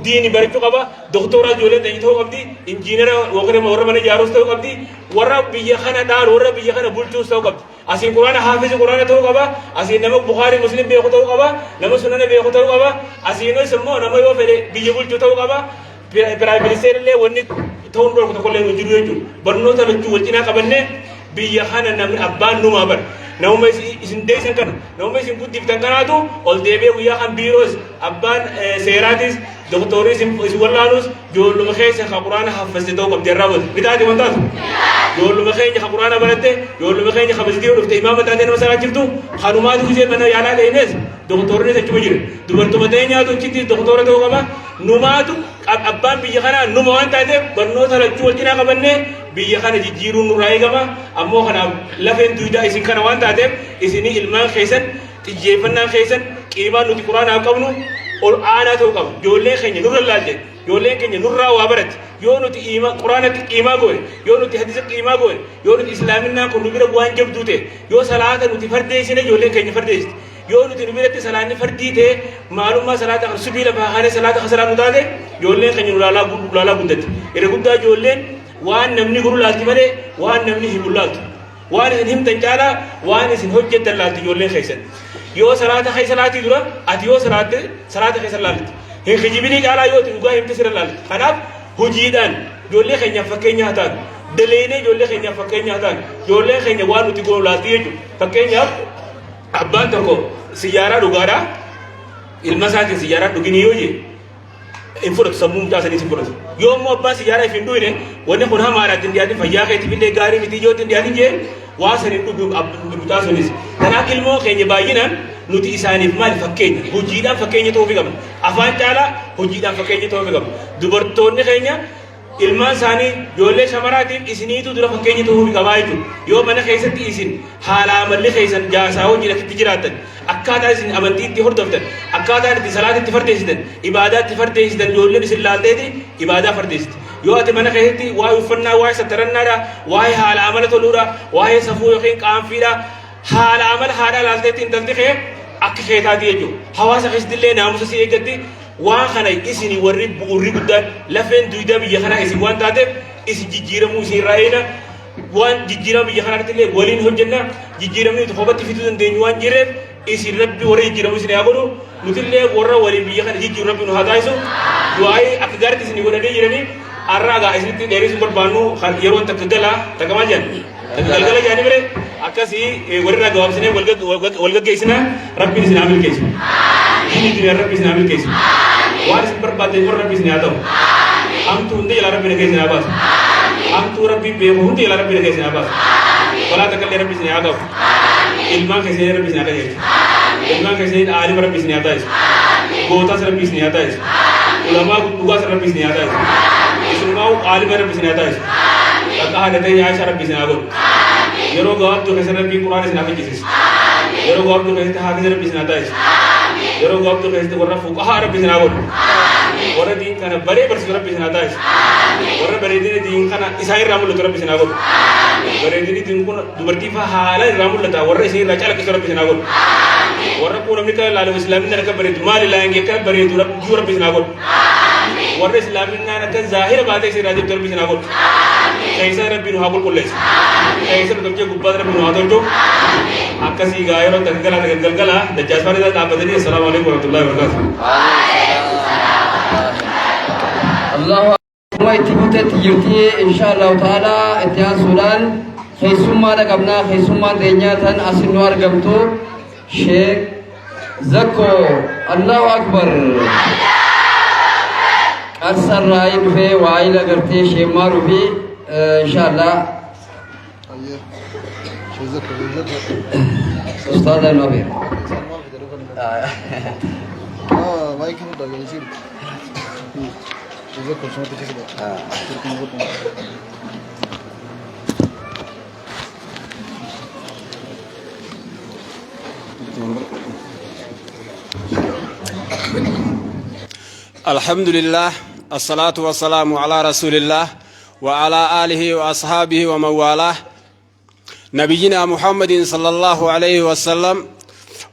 ديني برجو كبا دكتورة جولين تيجي قبدي إنجينير وغيره ورا من جاروس تو قبدي ورا بيجانا دار ورا بيجانا بولتوس تو قبدي أسين قرآن حافظ قرآن تو قبا أسين نمك بخاري مسلم بيخو تو قبا نمك سنن بيخو تو قبا أسين سمو نمك يوفر بيجبول تو قبا برايفريسير اللي وني تون بقول تقول له نجري يجو برنو تلو وجينا كبرنا بيجانا نمن أبان نوما بر نوم إسن ديسن كنا نوم إسن كود ديفتن كنا تو أول دبي ويا خم بيروز أبان سيراتيس دكتوريس إسولانوس جولو مخيس خبران حفظت تو كم جرّابود بتاعي وانتاز جولو مخيس خبران برته جولو مخيس خبزتي ورفت إمام تاني مسألة جبتو خانومات وجه بنا يالا لينس دكتوريس تجمعير دبرتو متين يا تو كتير دكتورة تو كما نوماتو أبان بيجانا نومان تاني برنو ثلا جولتنا كبرنا بيجانا جيرو نوراي كما أمو خنا لفين دويدا إسن كنا وانتاده إسني إلمان خيسن تجيبنا خيسن كيما نوتي قرآن أكمنو और आना तो कब जोले खेंगे नूर लाल जे जोले खेंगे नूरा वाबरत यो नुति ईमा कुरान ति ईमा गोए यो नुति हदीस ति ईमा गोए यो नुति इस्लामी ना को नुबिरा गुआन जब दूते यो सलात नुति फर्दे सिने जोले खेंगे फर्दे यो नुति नुबिरा ति सलानी फर्दी थे मालूम मा सलात सुबीला बाहरे सलात खसरा नुदा दे जोले खेंगे लाला बुंदत इरे गुद्दा जोले वान नमनी गुरु लाती मरे वान नमनी हिबुल्लात वान हिम तंजाला वान सिन होज्जत दलाती जोले खेसन यो सलात खै सलाती दुरा अतियो सलात खै सलात हे खिजिबिनी जाला यो तुगा हिम तसर लाल खनाब हुजीदान जोले खैnya fakenya hatan delene jolle khenya fakenya hatan jolle khenya wanu tigo lati yetu fakenya abban to ko siyara dugara ilmasati siyara dugini yoje infurut samum ta sani infurut yo mo abba siyara findu ne wonne kon ha mara tin diadi fayya kai tibinde gari miti jo tin diadi je wasani dudu abdu ta sani kana ilmo khenya bayinan nuti isaanif maal fakkeenya hojiidhaan fakkeenya ta'uu fi qabna afaan caalaa hojiidhaan fakkeenya ta'uu fi qabna dubartoonni keenya ilmaan isaanii ijoollee shamaraatiif isiniitu dura fakkeenya ta'uu fi qabaa jechuudha yoo mana keessatti isin haala amalli keessan jaasaa hojii itti jiraattan akkaataa isin amantii itti hordoftan akkaataa itti salaata itti fardeessitan ibaadaa itti fardeessitan ijoolleen isin laalteeti ibaadaa fardeessiti yoo ati mana keessatti waa'ee uffannaa waa'ee sattarannaadha waa'ee haala amala toluudha waa'ee safuu yookiin qaanfiidha haala amala haadha laalteetti intalti kee akka keetaati jechuudha hawaasa keessattillee naamusa si eeggatti waan kana isini warri bu'uurri guddaan lafeen duydaa biyya kanaa isin waan taateef isin jijjiiramuu isin raayina waan jijjiirama biyya kanaatti illee waliin hojjenna jijjiiramni nuti kophaatti fiduu dandeenyu waan jireef isin rabbi warra jijjiiramuu isin haa godhu nutillee warra waliin biyya kana jijjiiru rabbi nu haa taasisu du'aayii akka gaariitti isin godhanii jiranii arraagaa isinitti dheerisuun barbaannu yeroo takka maal jedhan galgala jedhanii bire akkasii warra gabaabsinee walgaggeessina rabbiin isin haa milkeessu diinii dunyaan rabbi isin haa milkeessu waan isin barbaaddan warra rabbi isin haa ta'u hamtuu hundi jalaa rabbi nageessin haa baasu hamtuu rabbi beeku hundi jalaa rabbi nageessin haa baasu balaa takkallee rabbi isin haa qabu ilmaan keessanii rabbi isin haa qajeelchu ilmaan keessanii aalima rabbi isin haa taasisu gootaas rabbi isin haa taasisu ulamaa dhugaas rabbi isin haa taasisu isumaa aalima rabbi isin haa taasisu bakka haadhatee yaasha rabbi isin haa godhu yeroo gabaabduu keessatti rabbiin quraan isin haa fichisiisu yeroo gabaabduu keessatti haafisa rabbi isin haa taasisu yeroo gabaabduu keessatti warra fuqahaa rabbi isin haa godhu warra diin kana baree barsiisu rabbi isin haa taasisu warra bareedina diin kana isaan irraa mul'atu rabbi isin haa godhu bareedinni diin kun dubartii faa haala irraa mul'ata warra isin irraa calaqqisu rabbi isin haa godhu warra kuunamni kan laalu islaaminni akka bareedu maali laangee akka bareedu rabbi isin haa godhu warra islaaminni akka zaahira baatee isin irraa jirtu rabbi isin haa godhu keessa rabbi nu haa qulqulleessu keessa nu tolchee gubbaa rabbi nu haa tolchu akkasii gaa yeroo galgala dajjaasfaan isaa dhaabbatanii assalaamu alaikum warahmatullahi wabarakatuh Allahu akbar itti buutetti jirti inshallah taala itti aansuudhaan keessummaadha qabnaa keessummaan teenyaa tan asin nu argamtu sheek zakko Allahu akbar qarsarraa dhufee waa'ila gartee sheemaa dhufi inshallah Ustaz Al-Nabir ما يمكن ده يصير يذكر شو تجيبه الحمد لله الصلاة والسلام على رسول الله وعلى آله وأصحابه ومن والاه نبينا محمد صلى الله عليه وسلم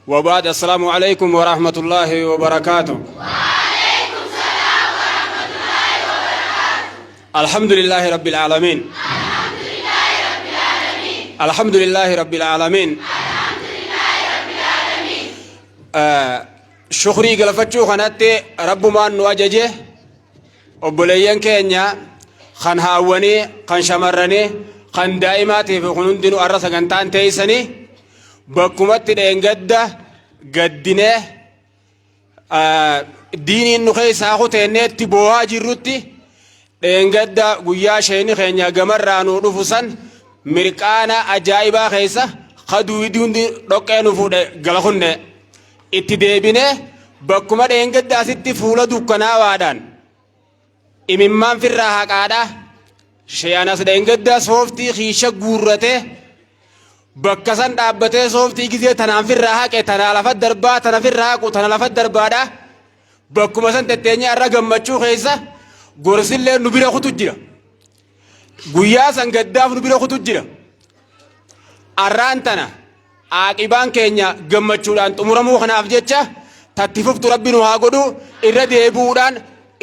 وبعد السلام عليكم ورحمة الله وبركاته. وعليكم السلام ورحمة الله وبركاته. الحمد لله رب العالمين. الحمد لله رب العالمين. الحمد لله رب العالمين. الحمد لله رب العالمين. شكري قلفتشو خناتي رب ما نواججه وبليين كينيا خان هاوني خان شمرني خان دائماتي في خنون دينو أرسا كنتان تيسني بكمت دينجدة قدنه ديني النخي ساخو تيني تبوها جروتي دينجدة قويا شيني خينيا قمرانو نفسان مركانا أجايبا خيسا خدو دون دي دوكينو فود غلخونه اتدابينه بكما دينجدة ستي فولا دوكنا وادان imimmaan firraa haqaadha shayaanas deengaddaa sooftii xiisha guurratee bakka san dhaabbatee sooftii gizee tanaan firraa haqe tanaa lafa darbaa tana firraa haqu tana lafa darbaadha bakkuma san tetteenyaa irra gammachuu keessa gorsillee nu bira kutu jira guyyaa san gaddaaf nu bira kutu jira arraan tana aaqibaan keenya gammachuudhaan xumuramuu kanaaf jecha tatti fuftu rabbi nu haa godhu irra deebi'uudhaan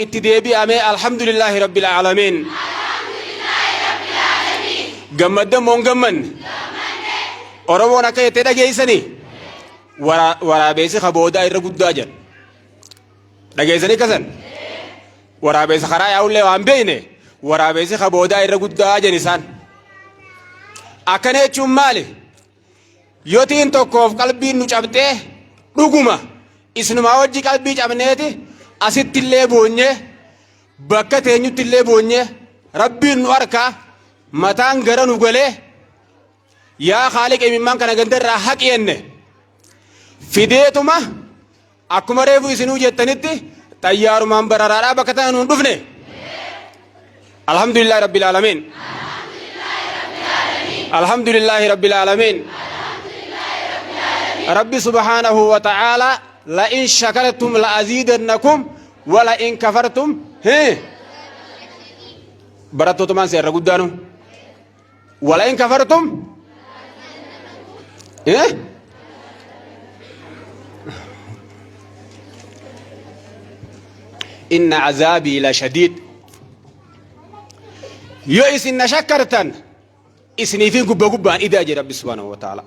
اتدابي أمي الحمد لله رب العالمين. الحمد لله رب العالمين. جمد مون جمن. أرونا كي تدا جيسني. ورا بيسي خبودا يرقود داجن. دا جيسني كسن. ورا بيسي خرايا أولي وان بينه. ورا بيسي خبودا يرقود داجن إنسان. أكنه چمالي. يوتين توقف قلبي نجابته. رغما. إسنما وجي قلبي جابنيتي. asitti illee boonye bakka teenyutti illee boonye rabbiin nu arka mataan gara nu galee yaa khaaliq imimmaan kana gandarraa haqiyenne fideetuma akkuma reefu isinuu jettanitti xayyaarumaan bararaadhaa bakka tana nuun dhufne alhamdulillahi rabbil aalamiin alhamdulillahi rabbil aalamiin rabbi subhaanahu wa ta'aalaa لئن شكرتم لأزيدنكم ولئن كفرتم براتو تمان سير قدانو ولئن كفرتم إن عذابي لشديد يو إسن شكرتن إسني في قبان إذا جي رب سبحانه وتعالى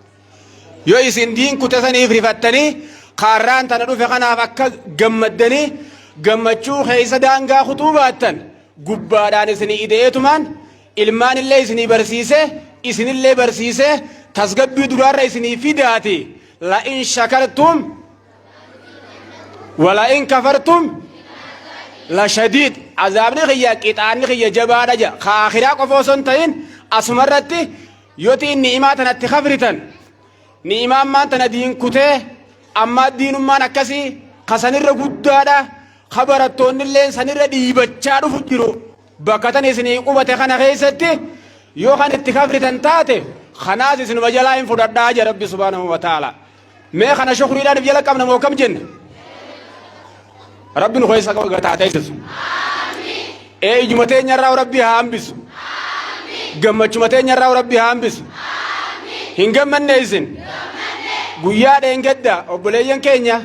يو إسن دين كتسني فرفتني قاران تنادو في خنا فك جمدني جمدشو خيسة دانغا خطوباتن قبادان إسني إديتمان إلمان اللي إسني برسيسه إسني اللي برسيسه تسقب بدرار إسني فداتي لئن شكرتم ولئن كفرتم لشديد عذابني خيا كتاني خيا جبارة جا خاخرا قفوسن تين أسمرتي يوتي النعمات نتخفرتن نعمات ما تندين كته أما الدين ما نكسي خسنير غدادا خبرتون اللي سنير ديبچارو فجرو بكتن اسني قوت خنا خيستي يو خن اتخافر تنتاتي خناز اسن مجلاين فددا يا رب سبحانه وتعالى ما خنا شكر الى نبي لك من موكم جن رب نخيس غتاتيس امين اي جمتين يا ربي هامبس امين جمچمتين يا ربي هامبس امين هنگمن نيزن guyyaa dheengedda obboleeyyan keenya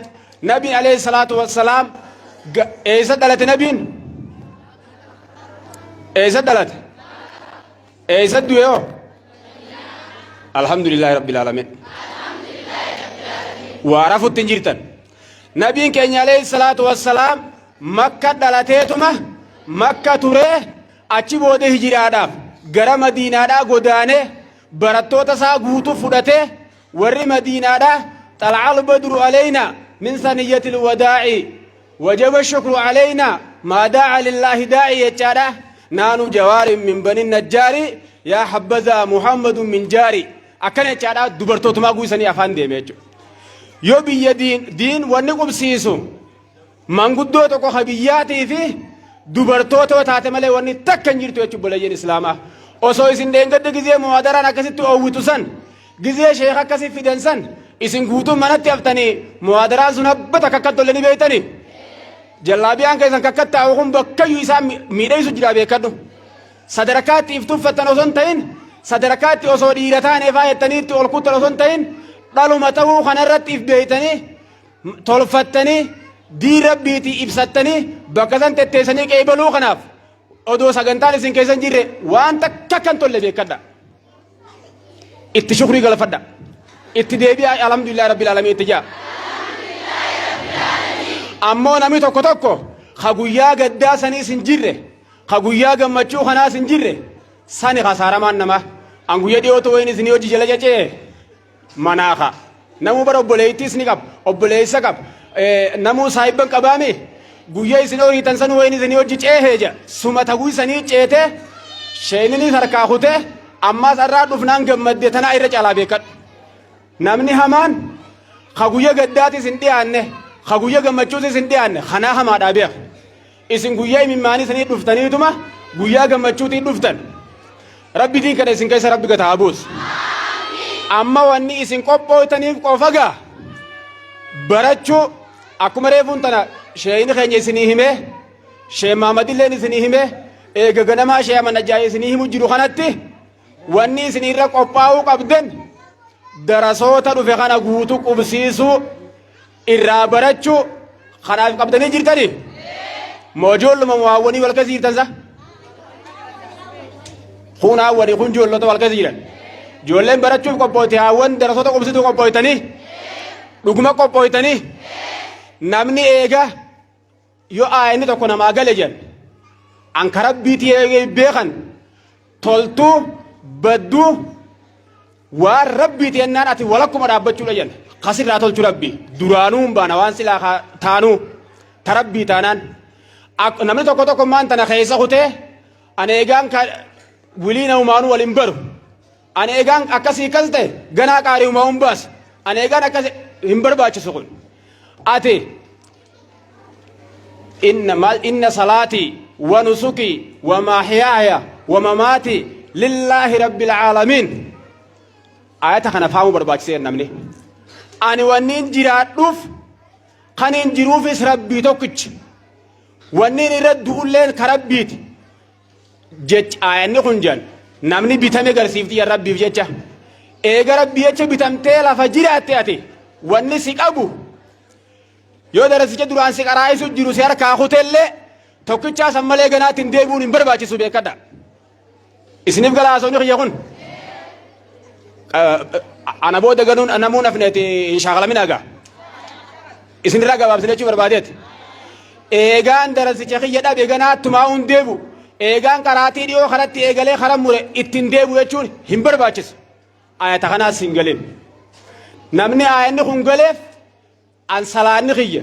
nabiin alayhi salaatu wassalaam eessa dhalate nabiin eessa dhalate eessa du'e oo alhamdulillahi rabbil aalamiin waa rafutti hin jirtan nabiin keenya alayhi salaatu wassalaam makka dhalateetuma makka turee achi booda hijiraadhaaf gara madiinaadhaa godaanee barattoota isaa guutuu fudhatee ور مدينة طلع البدر علينا من ثنية الوداع وجب الشكر علينا ما داعى لله داعي يجارة نانو جوار من بني النجار يا حبذا محمد من جاري أكن يجارة دبرتو تماغو سني أفان دي ميجو يو بي دين ونقب سيسو من قدو تكو خبياتي فيه دبرتو تو تاتمالي وني تكن جيرتو يجو بلجين إسلاما وصو إسن دينگد گزي موادران أكسيتو أووتو سن gizee sheekha akkasii fidansan isin guutuu manatti haftanii muhaadaraan sun habbata kakkattollanii beeytanii jallaabiyaan keessan kakkattaa'u kun bakkayyuu isaa miidhaysu jira beekadhu sadarakaatti iftuuffattan osoo hin ta'in sadarakaatti osoo dhiira taanee faayettaniitti ol kuttan osoo hin ta'in dhaluma ta'uu kanarratti if beeytanii tolfattanii diin rabbiitii ibsattanii bakka san tetteessanii qeebaluu kanaaf odoo sagantaan isin keessan jirre waan takka kan tolle beekadha itti shukrii galfadha itti deebi'aa alhamdulillah rabbil alamin itti jaa ammoo namni tokko tokko ka guyyaa gaddaa sanii isin jirre ka guyyaa gammachuu kanaa isin jirre sani kasaaramaan nama an guyya dhiyootu wayin isinii hojii jala jecee manaaka namuu bara obboleeytiis ni qaba obboleeysa qaba namuu saahibban qabaame guyyaa isin horiitan san wayin isinii hojii ceehee ja suma taguu isanii ceete sheenini harkaa kute ammaas arraa dhufnaan gammadde tanaa irra caalaa beekadhu namni hamaan ka guyya gaddaatis hin dhiyaanne ka guyya gammachuutis hin dhiyaanne kanaa hamaadhaa beeka isin guyyaa imimmaanii isanii dhuftaniituma guyyaa gammachuutiin dhuftan rabbi diin kana isin keessa rabbi gataa buus amma wanni isin qophooytaniif qofagaa barachuu akkuma reefuun tana sheeyini keenya isinii hime shee maamadilleen isinii hime eega ganamaa shee amanajaa isinii himu jiru kanatti wanni isin irra qophaa'uu qabden darasoota dhufe kana guutuu qubsiisuu irraa barachuu kanaaf qabdanii jirtanii moojoolluma waawwanii wal keessa jirtansa kun haawwanii kun joollota wal keessa jiran ijoolleen barachuuf qophooyte haawwan darasoota qubsituu qophooytanii dhuguma qophooytanii namni eega yoo aayinni tokko namaa gale jen an karabbiitii eegee beekan toltuu badduu waan rabbiiti yennaan ati walakkuma dhaabbachuudha jen kasirraa tolchu rabbi duraanuu hin baana waan silaa taanuu ta rabbii taanaan namni tokko tokko maan tana keessa kutee an eegaan wiliina umaanuu waliin baru an eegaan akkasii kas ta'e ganaa qaarii umaa'uun baas an eegaan akkasii hin barbaachisu kun ati inna salaatii wa nusukii wa mahyaaya wa mamaatii lillaahi rabbil caalamiin ayata kana faamuu barbaachisee namni ani wanniin jiraadhuuf kaniin jiruufis rabbii tokkichi wanniin irra du'ulleen ka rabbiiti jech ayanni kun jan namni bitame garsiifti ya rabbiif jecha eega rabbii jecha bitamtee lafa jiraatte ati wanni si qabu yoo darasicha duraan si qaraa'isu jiru si harkaa kutellee tokkichaa san malee ganaatti hin deebi'uun hin barbaachisu beekadha isiniif galaasonni kiyya kun ana booda ganuun namuun afneeti hin shaakalamin agaa isinirraa gabaabsine jechuu barbaadeeti eegaan darasicha kiyya dhabe ganaattumaa hin deebu eegaan qaraatii dhiyoo karatti eegalee karan mure ittiin deebu jechuun hin barbaachisu ayata kanaas hin galin namni ayanni kun galeef an salaanni kiyya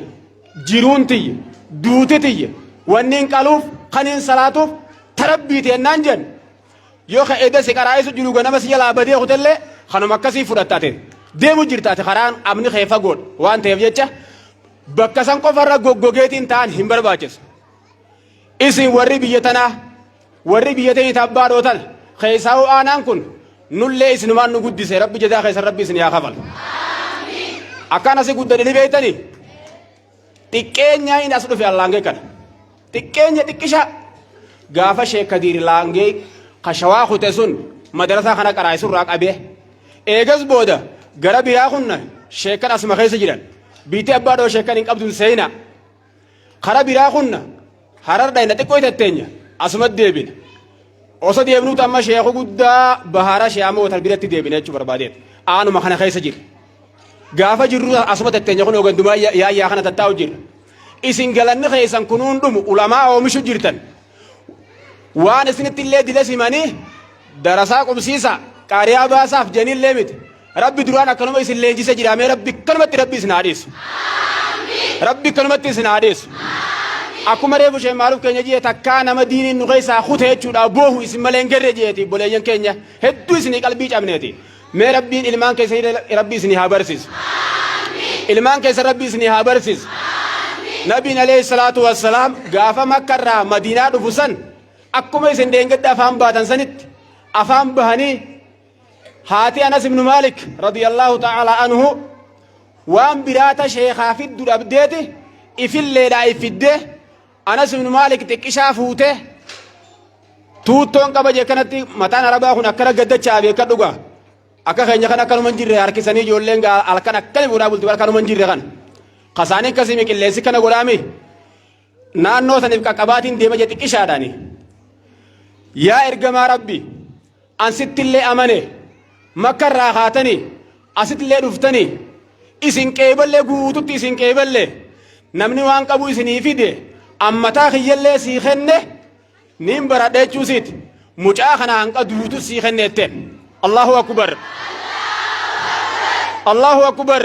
jiruun tiyya duuti tiyya wanniin qaluuf kaniin salaatuuf tarabbiiti yennaan jen yoo ka edda si qaraa'isu jiru ganama si jalaa badee kutellee kanuma akkasii fudhattaate deemu jirtaate karaan amni kee fagoodha waan ta'eef jecha bakka san qofarra goggogeetiin ta'an hin barbaachisu isin warri biyya tanaa warri biyya tanii tabbaa dhootan keessaa'u aanaan kun nullee isinumaan nu guddise rabbi jadaa keessa rabbi isin yaa kafal akkaan asii guddadhanii beeytanii xiqqeenyaa hin as dhufe allaangee kana xiqqeenya xiqqisha gaafa sheekh kadiir laangee kashawaa kute sun madarasaa kana qaraa'isurraa qabee eegas booda gara biraa kunna sheekkan asuma keessa jiran biitii abbaa dhoo sheekkan hin qabdun seeyna kara biraa kunna harar dhayna xiqqoo itatteenya asuma deebina osoo deebnuutu amma sheeku guddaa bahara shee'ama wotal biratti deebina jechuu barbaadeet aanuma kana keessa jira gaafa jirru asuma tatteenya kun ogandumaa yaayyaa kana tattaa'u jira isin galanni keessan kunuun dhumu ulamaa oomishu jirtan waan isinitti illee dile simanii darasaa qubsiisa qaariyaa baasaaf jenillee miti rabbi duraan akkanuma isin leenjise jiraamee rabbi kanumatti rabbi isin haadhiisu rabbi kanumatti isin haadhiisu akkuma reefu shee maaluuf keenya jee takkaa nama diiniin nu keessaa kute jechuudha boohu isin malee hin gerre jeeti boleeyyan keenya hedduu isinii qalbii cabneeti mee rabbiin ilmaan keessa rabbi isinii haa barsiisu ilmaan keessa rabbi isinii haa barsiisu nabiin alayhi salaatu wassalaam gaafa makkarraa madiinaa dhufu san akkuma isin deengadda afaan baatan sanitti afaan bahanii haati anas ibnu maalik radiyallahu ta'ala anhu waan biraata sheekaa fiddu dhabdeeti ifilleedhaa ifidde anas ibnu maalik xiqqishaa fuute tuuttoon qaba jee kanatti mataan arabaa kun akkana gaddachaa beeka dhuga akka keenya kan akkanuma hin jirre harkisanii ijoolleen halkan akkani bu'aa bulti akkanuma hin jirre kan kasaanii akkasii qilleensi kana godhaami naannoo saniif qaqqabaatiin deema jedhi xiqqishaadhaani yaa ergamaa rabbi ansittillee amane makkarraa kaatanii asittillee dhuftanii isin qeeballee guututti isin qeeballee namni waan qabu isinii fide ammataa kiyyallee sii kenne nin baradha jechuusiiti mucaa kana hanqa duutu sii kenneette Allahu akbar Allahu akbar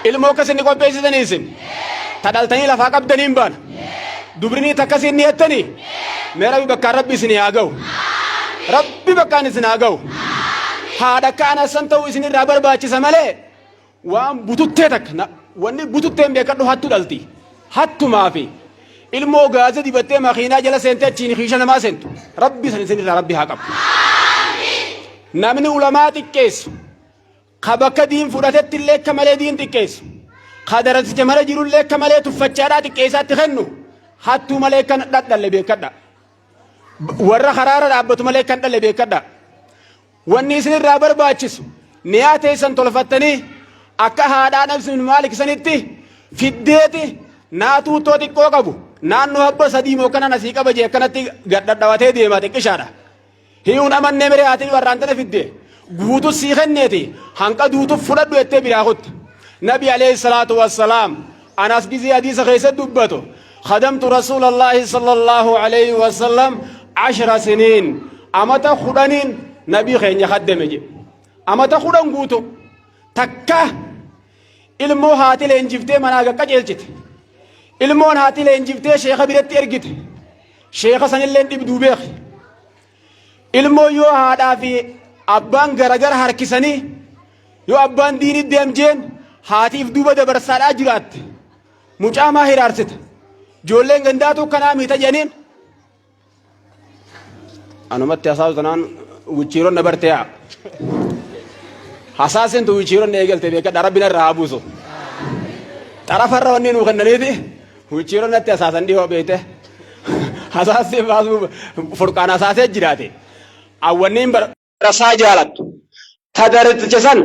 ilmoo akkasini qopheessitanii isin tadhaltanii lafaa qabdaniin baana dubrinii takkasiin ni jettanii mee rabbi bakkaan rabbi isin haa ga'u rabbi bakkaan isin haa ga'u haadha kaan asan ta'u isinirraa barbaachisa malee waan bututtee takka wanni bututteen beekadhu hattu dhalti hattumaa fi ilmoo gaaza dibattee makiinaa jala seentee achiin hiisha namaa seentu rabbi san isinirraa rabbi haa qabu namni ulamaa xiqqeessu ka bakka diin fudhatetti illee akka malee diin xiqqeessu ka darasicha mara jirullee akka malee tuffachaadhaa xiqqeessaatti kennu hattuu malee kan dhadhalle beekadha warra karaara dhaabbatu malee kan dhalle beekadha wanni isinirraa barbaachisu niyaa teessan tolfattanii akka haadhaa nabsi bin maalik sanitti fiddeeti naatuu too xiqqoo qabu naannoo habba sadii moo kana nasii qaba jee akkanatti gadhadhawatee deema xiqqishaadha hiyuun amannee miree haatiin warraan tana fidde guutu sii kenneeti hanqa duutu fudhadhu jettee biraa kutta nabi alayhi salaatu wassalaam anas gizii hadiisa keessa dubbatu خدمت رسول الله صلى الله عليه وسلم 10 سنين أمتا خدانين نبي خين يخدم جي أمتا خدان قوتو تكا ilmoo haati leenjiftee manaa qaqqajeelchite ilmoon haati leenjiftee sheekha biratti ergite sheekha sanillee dhibduu beeki ilmoo yoo haadhaa fi abbaan garagara harkisanii yoo abbaan diinii deemjeen haatiif duuba dabarsaadhaa jiraatte mucaa maa hiraarsite ijoolleen gandaatu kanaa miita jeniin anumatti hasaasu tanaan wichiiroon na bartee haa hasaasin tu wichiiroon na eegalte beekadha rabbina irraa haa buusu xarafarra wanni nuu kennaniiti wichiiroon natti hasaasan dhihoo beekte hasaasii baasuu furqaan hasaasee jiraate awwanniin barasaa jaalattu tadarticha san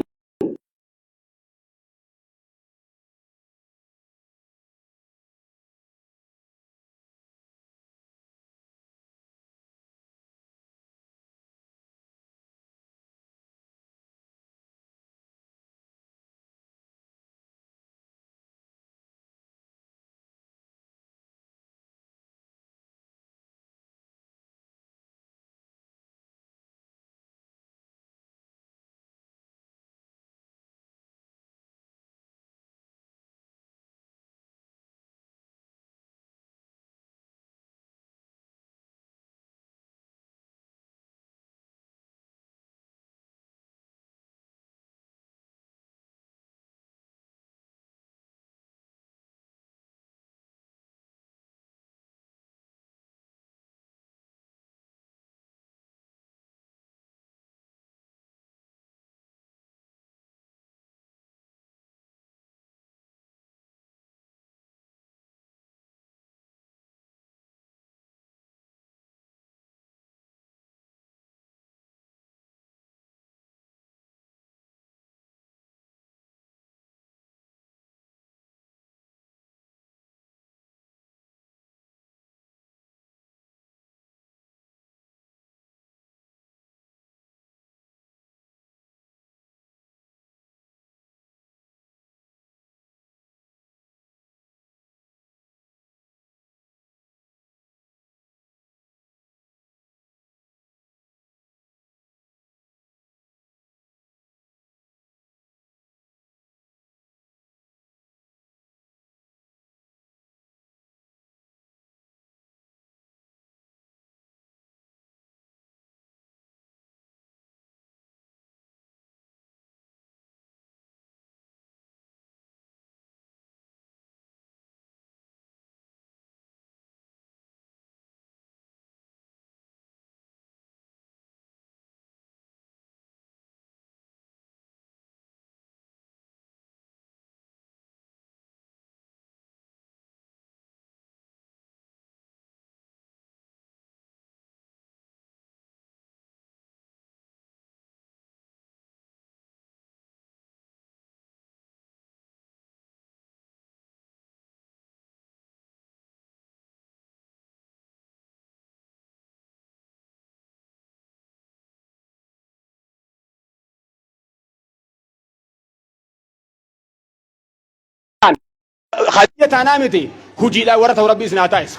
خدية تنامتي هجي لا ورث ربي سناتايس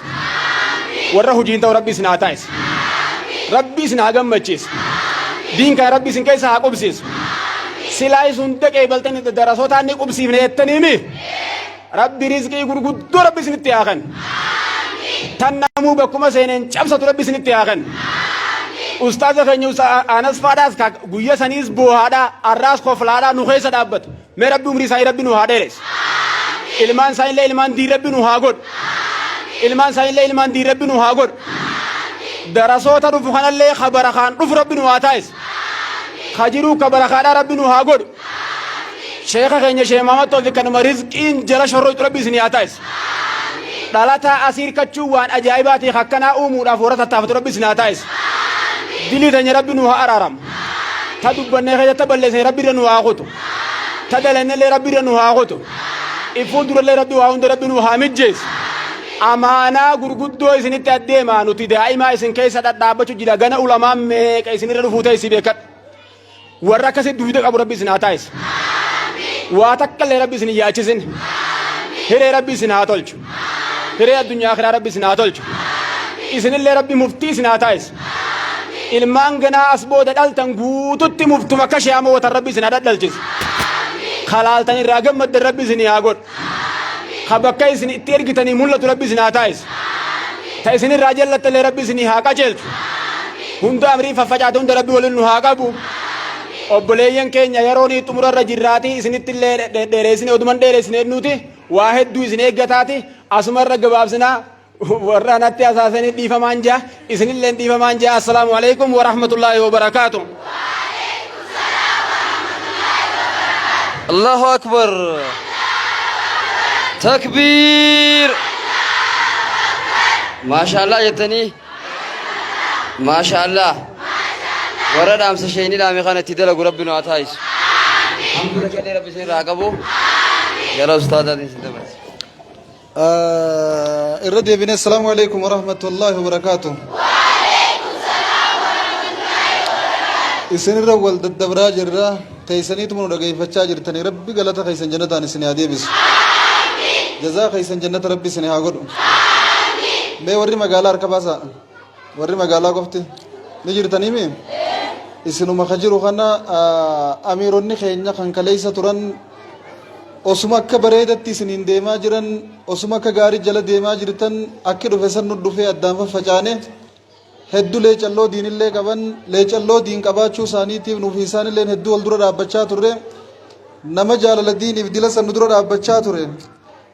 ورا هجي انت ربي سناتايس ربي سناغم مچيس دين كان ربي سن كيسا قبسيس سلاي سنتك ايبلتن دراسات اني قبسي نيتنيمي ربي رزقي غرغد ربي سنتياخن تنامو بكما سينن چبسط ربي سنتياخن استاذ خنيو انس فاداس کا گویا سنيس بوهادا اراس خفلادا نوخيس دابت مي ربي عمري ساي ربي نوهادرس ilman sayin le ilman di rabbi nu hagod ilman sayin le ilman di rabbi nu hagod darasota du fuhan le khabara khan du rabbi nu atais khajiru kabara khada rabbi nu hagod sheikh khanya sheikh muhammad to dikan marizqin jara shoro rabbi sini atais dalata asir kachu wan ajaibati khakkana umu da forata tafat rabbi sini atais dili tanya rabbi nu araram tadubbanne khaya taballe rabbi nu hagoto tadalane le rabbi nu hagoto ifudura le rabbi wa unda rabbi nu hamijjes amana gurguddo isini tadema nuti daima isin kaysa daddabachu jida gana ulama me kaysini radu futa isibekat warra kase duude qabu rabbi sina tais wa takkale rabbi sini yachisin here rabbi sina tolchu here adunya akhira rabbi sina tolchu isini le rabbi mufti sina tais ilman gana asboda daltan guututti muftuma kashiyama wa rabbi sina daddalchis خلالتني راجم مد ربي زني أقول خبكة زني تيرجتني مولة ربي زني أتايس تايسني راجل لتل ربي زني هاكا جلت هندا أمري ففجأة هندا ربي ولن هاكا بو أبليين كين يروني تمر الرجراتي زني تل درسني ودمان درسني نوتي واحد دو زني جتاتي أسمر رجباب زنا ورنا تياساسني ديفا مانجا إسني لين ديفا مانجا السلام عليكم ورحمة الله وبركاته الله أكبر تكبير ما شاء الله يتني ما شاء الله ورد أمس شيني لا مخانة تدل ربنا أتايس الحمد لله رب سين راقبو يا أستاذ هذه سنتبس الرد بن السلام عليكم ورحمة الله وبركاته إسن الرول الدبرة جرة خيسني تمنو رجعي فتشا جرتني ربي غلطة خيسن جنة تاني سني عادي بس جزاء خيسن جنة ربي سني هاغور मैं वर्री मगाला अर्कबासा वर्री मगाला कोफ्ते निजिरतनी में इसनु मखजिर खाना अमीरोन्नी खेन्या खंकलेसा तुरन ओसुमा का बरेदत्ती सनिन देमा जिरन ओसुमा का गारी जल देमा जिरतन अक्के रुफेसन नुडुफे अद्दाम फजाने हेद्दु ले चल्लो दीनिल्ले कबन ले चल्लो दीन कबाचू सानी तीव नुफिसाने लेन हेद्दु अल्दुरा राबच्चा तुरे नम जाल दीन इब्दिला सनुदुरा राबच्चा तुरे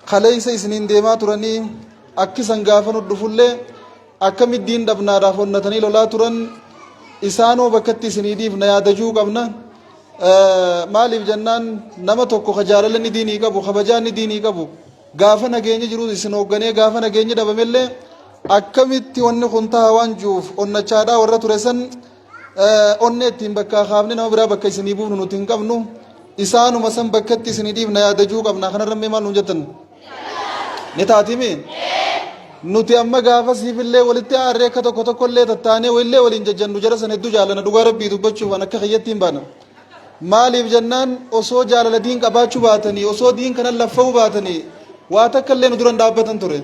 खलेसा इसनिन देमा तुरनी अक्की संगाफन उड्डुफुल्ले अक्कमिद दीन डबना राफोन्नतनी लोला तुरन isaanoo bakkatti isiniidhiif na yaadachuu qabna maaliif jennaan nama tokko jaalalli diinii qabu kabajaan diinii qabu gaafa nageenya jiru isin hoogganee gaafa nageenya dhabamellee akkamitti wanni kun ta'a waan juuf onnachaadhaa warra ture san onne ittiin bakka kaafne nama biraa bakka isinii buufnu nuti hin qabnu isaanuma san bakkatti isiniidhiif na yaadachuu qabna kanarra mee maal nuun jettan ni taatimi nuti amma gaafa siifillee walitti aarree akka tokko tokkollee tattaanee walillee waliin jajjannu jara san hedduu jaalana dhugaa rabbii dubbachuuf an akka kiyyattiin baana maaliif jennaan osoo jaalala diin qabaachuu baatanii osoo diin kanan laffa'uu baatanii waa takkallee nu duran dhaabbatan ture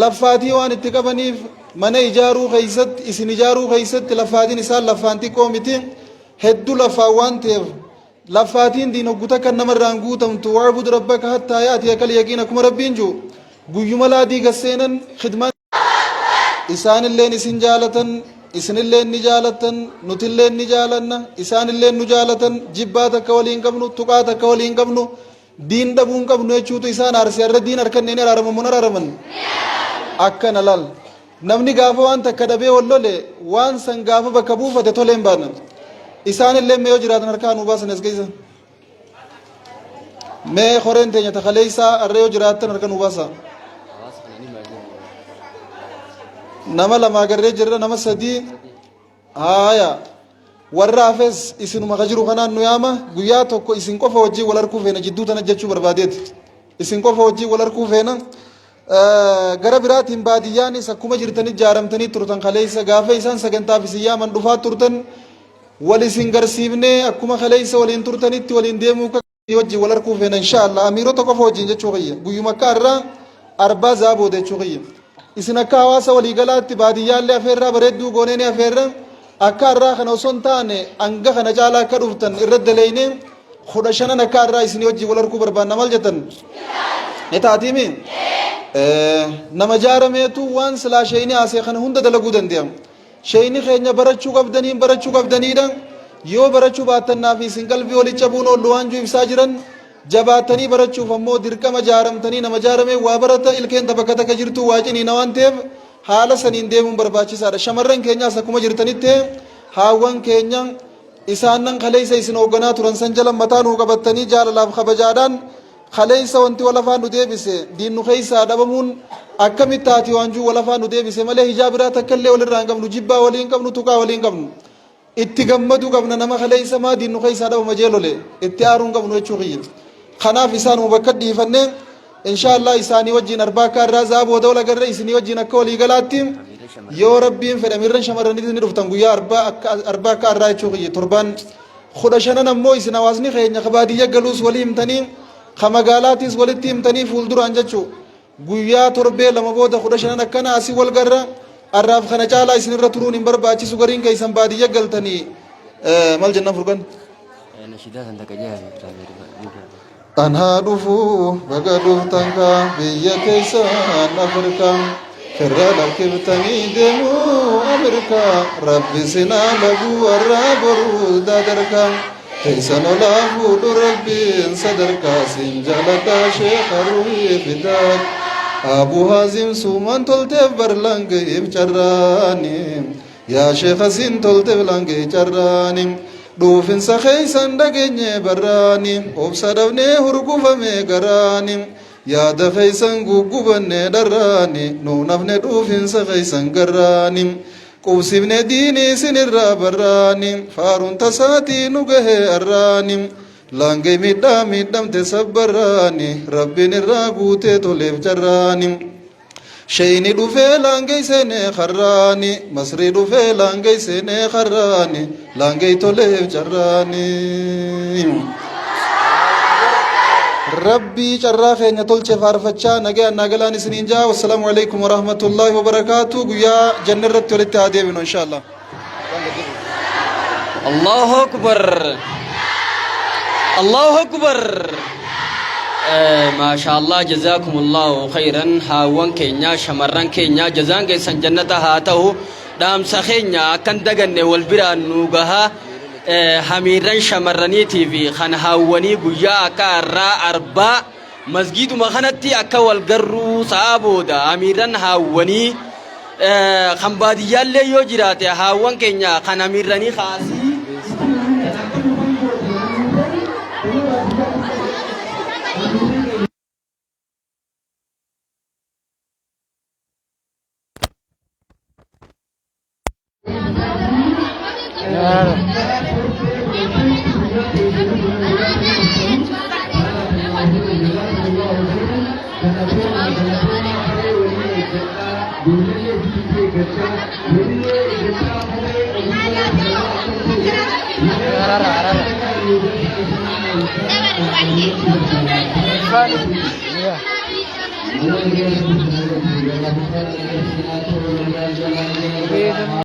laffaatii waan itti qabaniif mana ijaaruu keeysatti isin ijaaruu keeysatti laffaatiin isaan laffaan xiqqoo miti hedduu laffaa waan ta'eef laffaatiin diin hogguta kan namarraan guutamtu wa'bud rabbaka hattaa yaatiyakal yaqiin akkuma rabbiin jiru guyyuma laadii gasseenan khidman isaanilleen isin jaalatan isinilleen ni jaalatan nutilleen ni jaalanna isaanilleen nu jaalatan jibbaa takka waliin qabnu tuqaa takka waliin qabnu diin dhabuun qabnu jechuutu isaan aarsi irra diin harkanneen araaraman araaraman akkana laal namni gaafa waan takka dhabee wallole waan san gaafa bakka buufate toleen baana isaanilleen mee yoo jiraatan harkaa nuu baasan as geessa mee horeen teenya takaleeysaa arree yoo jiraatan harka nuu baasa nama lama agarree jirra nama sadii haya warra hafes isinuma ka jiru kanaan nu yaama guyyaa tokko isin qofa wajjii wal harkuu feena jidduu tana jechuu barbaadeeti isin qofa wajjii wal harkuu feena gara biraatiin baadiyyaanis akkuma jirtanii jaaramtanii turtan kaleeysa gaafa isaan sagantaaf isin yaaman dhufaa turtan wal isin garsiifnee akkuma kaleeysa waliin turtanitti waliin deemuu wajji wal arkuu feena inshallah amiirota qofa wajjin jechuu qiyya guyyuma akka irraa arbaa zaaboode jechuu qiyya isin akka hawaasa waliigalaatti baadiyyaallee afeerraa bareedduu goonee afeerra akka irraa kana osoo hin taane hanga kana caalaa akka dhuftan irra daleeyne 15 akka irraa isin wajji wal arkuu barbaanna maal jettan ni taatiimi nama jaarameetu waan silaa sheeyni haasee kana hunda dalaguu dandeenya sheeyni keenya barachuu qabdaniidha yoo barachuu baatannaa fi isin qalbii walicha buun oollu waan juu ibsaa jiran jabaatanii barachuuf ammoo dirqama jaaramtanii nama jaaramee waa barata ilkeen bakka takka jirtu waa ciniina waan ta'eef haala saniin deemuun barbaachisaadha shamarran keenyaas akkuma jirtanitti haawwan keenya isaanan kaleessa isin hoogganaa turan san jala mataa nuu qabattanii jaalalaaf kabajaadhaan kaleessa wanti walafaan nu deebise diinnu keessaa dhabamuun akkamitti taati waan juu walafaan nu deebise malee hijaabiraa takka illee walirraa hin qabnu jibbaa waliin qabnu tuqaa waliin qabnu itti gammadu qabna nama kaleessa maa diinnu keessaa dhabama jeelole itti aaruun qabnu jechuu kiyya kanaaf isaanuma bakka dhiifanne inshallah isaanii wajjin arbaa akka irraa zaabooda wal agarra isinii wajjin akka walii galaatti yoo rabbiin fedhamirran shamarranitti ni dhuftan guyyaa arbaa akka irraa jechuu kiyya torban 15 ammoo isin hawaasni keenya kabaadiyya galuus walii himtanii kamagaalaatis walitti himtanii fuulduraan jechuu guyyaa torbee lama booda 15 akkana asii wal garra arraaf kana caalaa isinirra turuun hin barbaachisu gariin keessan baadiyya galtanii mal jennaan furgan anhaa dhufuu baga dhuftanka biyya keessan afrikaa firra lakkibtanii deemuu amirkaa rabbi sinaa laguu warraa boruu dadarkaa keessan olaa fuudhu rabbiin sadarkaa siin jaaladhaa sheekha ruhii fidaa abu hazim suman tolteef barlangeef carraani yaa sheekha siin tolteef langee carraani dhuufinsa keeysan dhageenye barraani obsa dhabnee hurgufame garaani yaada keeysan guggubanne dharraani nuunafne dhuufinsa keeysan garraani qubsifne diinii isinirraa barraani faaruun tasaatii nu gahe arraani langee miidhamte sabbarraani rabbiin irraa guutee toleef jarraani sheyni dhufee laangee seenee kharraani masrii dhufee laangee seenee kharraani laangee toleef jarraani rabbii carraa keenya tolche faarfachaa nagaan nagalaan isiniin jaa wassalaamu alaikum warahmatullaahi wabarakaatu guyyaa janna irratti walitti haa deebinu inshallah allahu akbar allahu akbar ما شاء الله جزاكم الله خيرا هاوان كينيا شمران كينيا جزان كيسان جنة هاته دام سخينيا كان دغن والبران نوغها حميران شمراني تي في خان هاواني غيا كارا اربا مسجد مخنتي اكا والغرو صابودا اميران هاواني خمباديا لي يوجرات هاوان كينيا خان اميراني خاسي Yeah.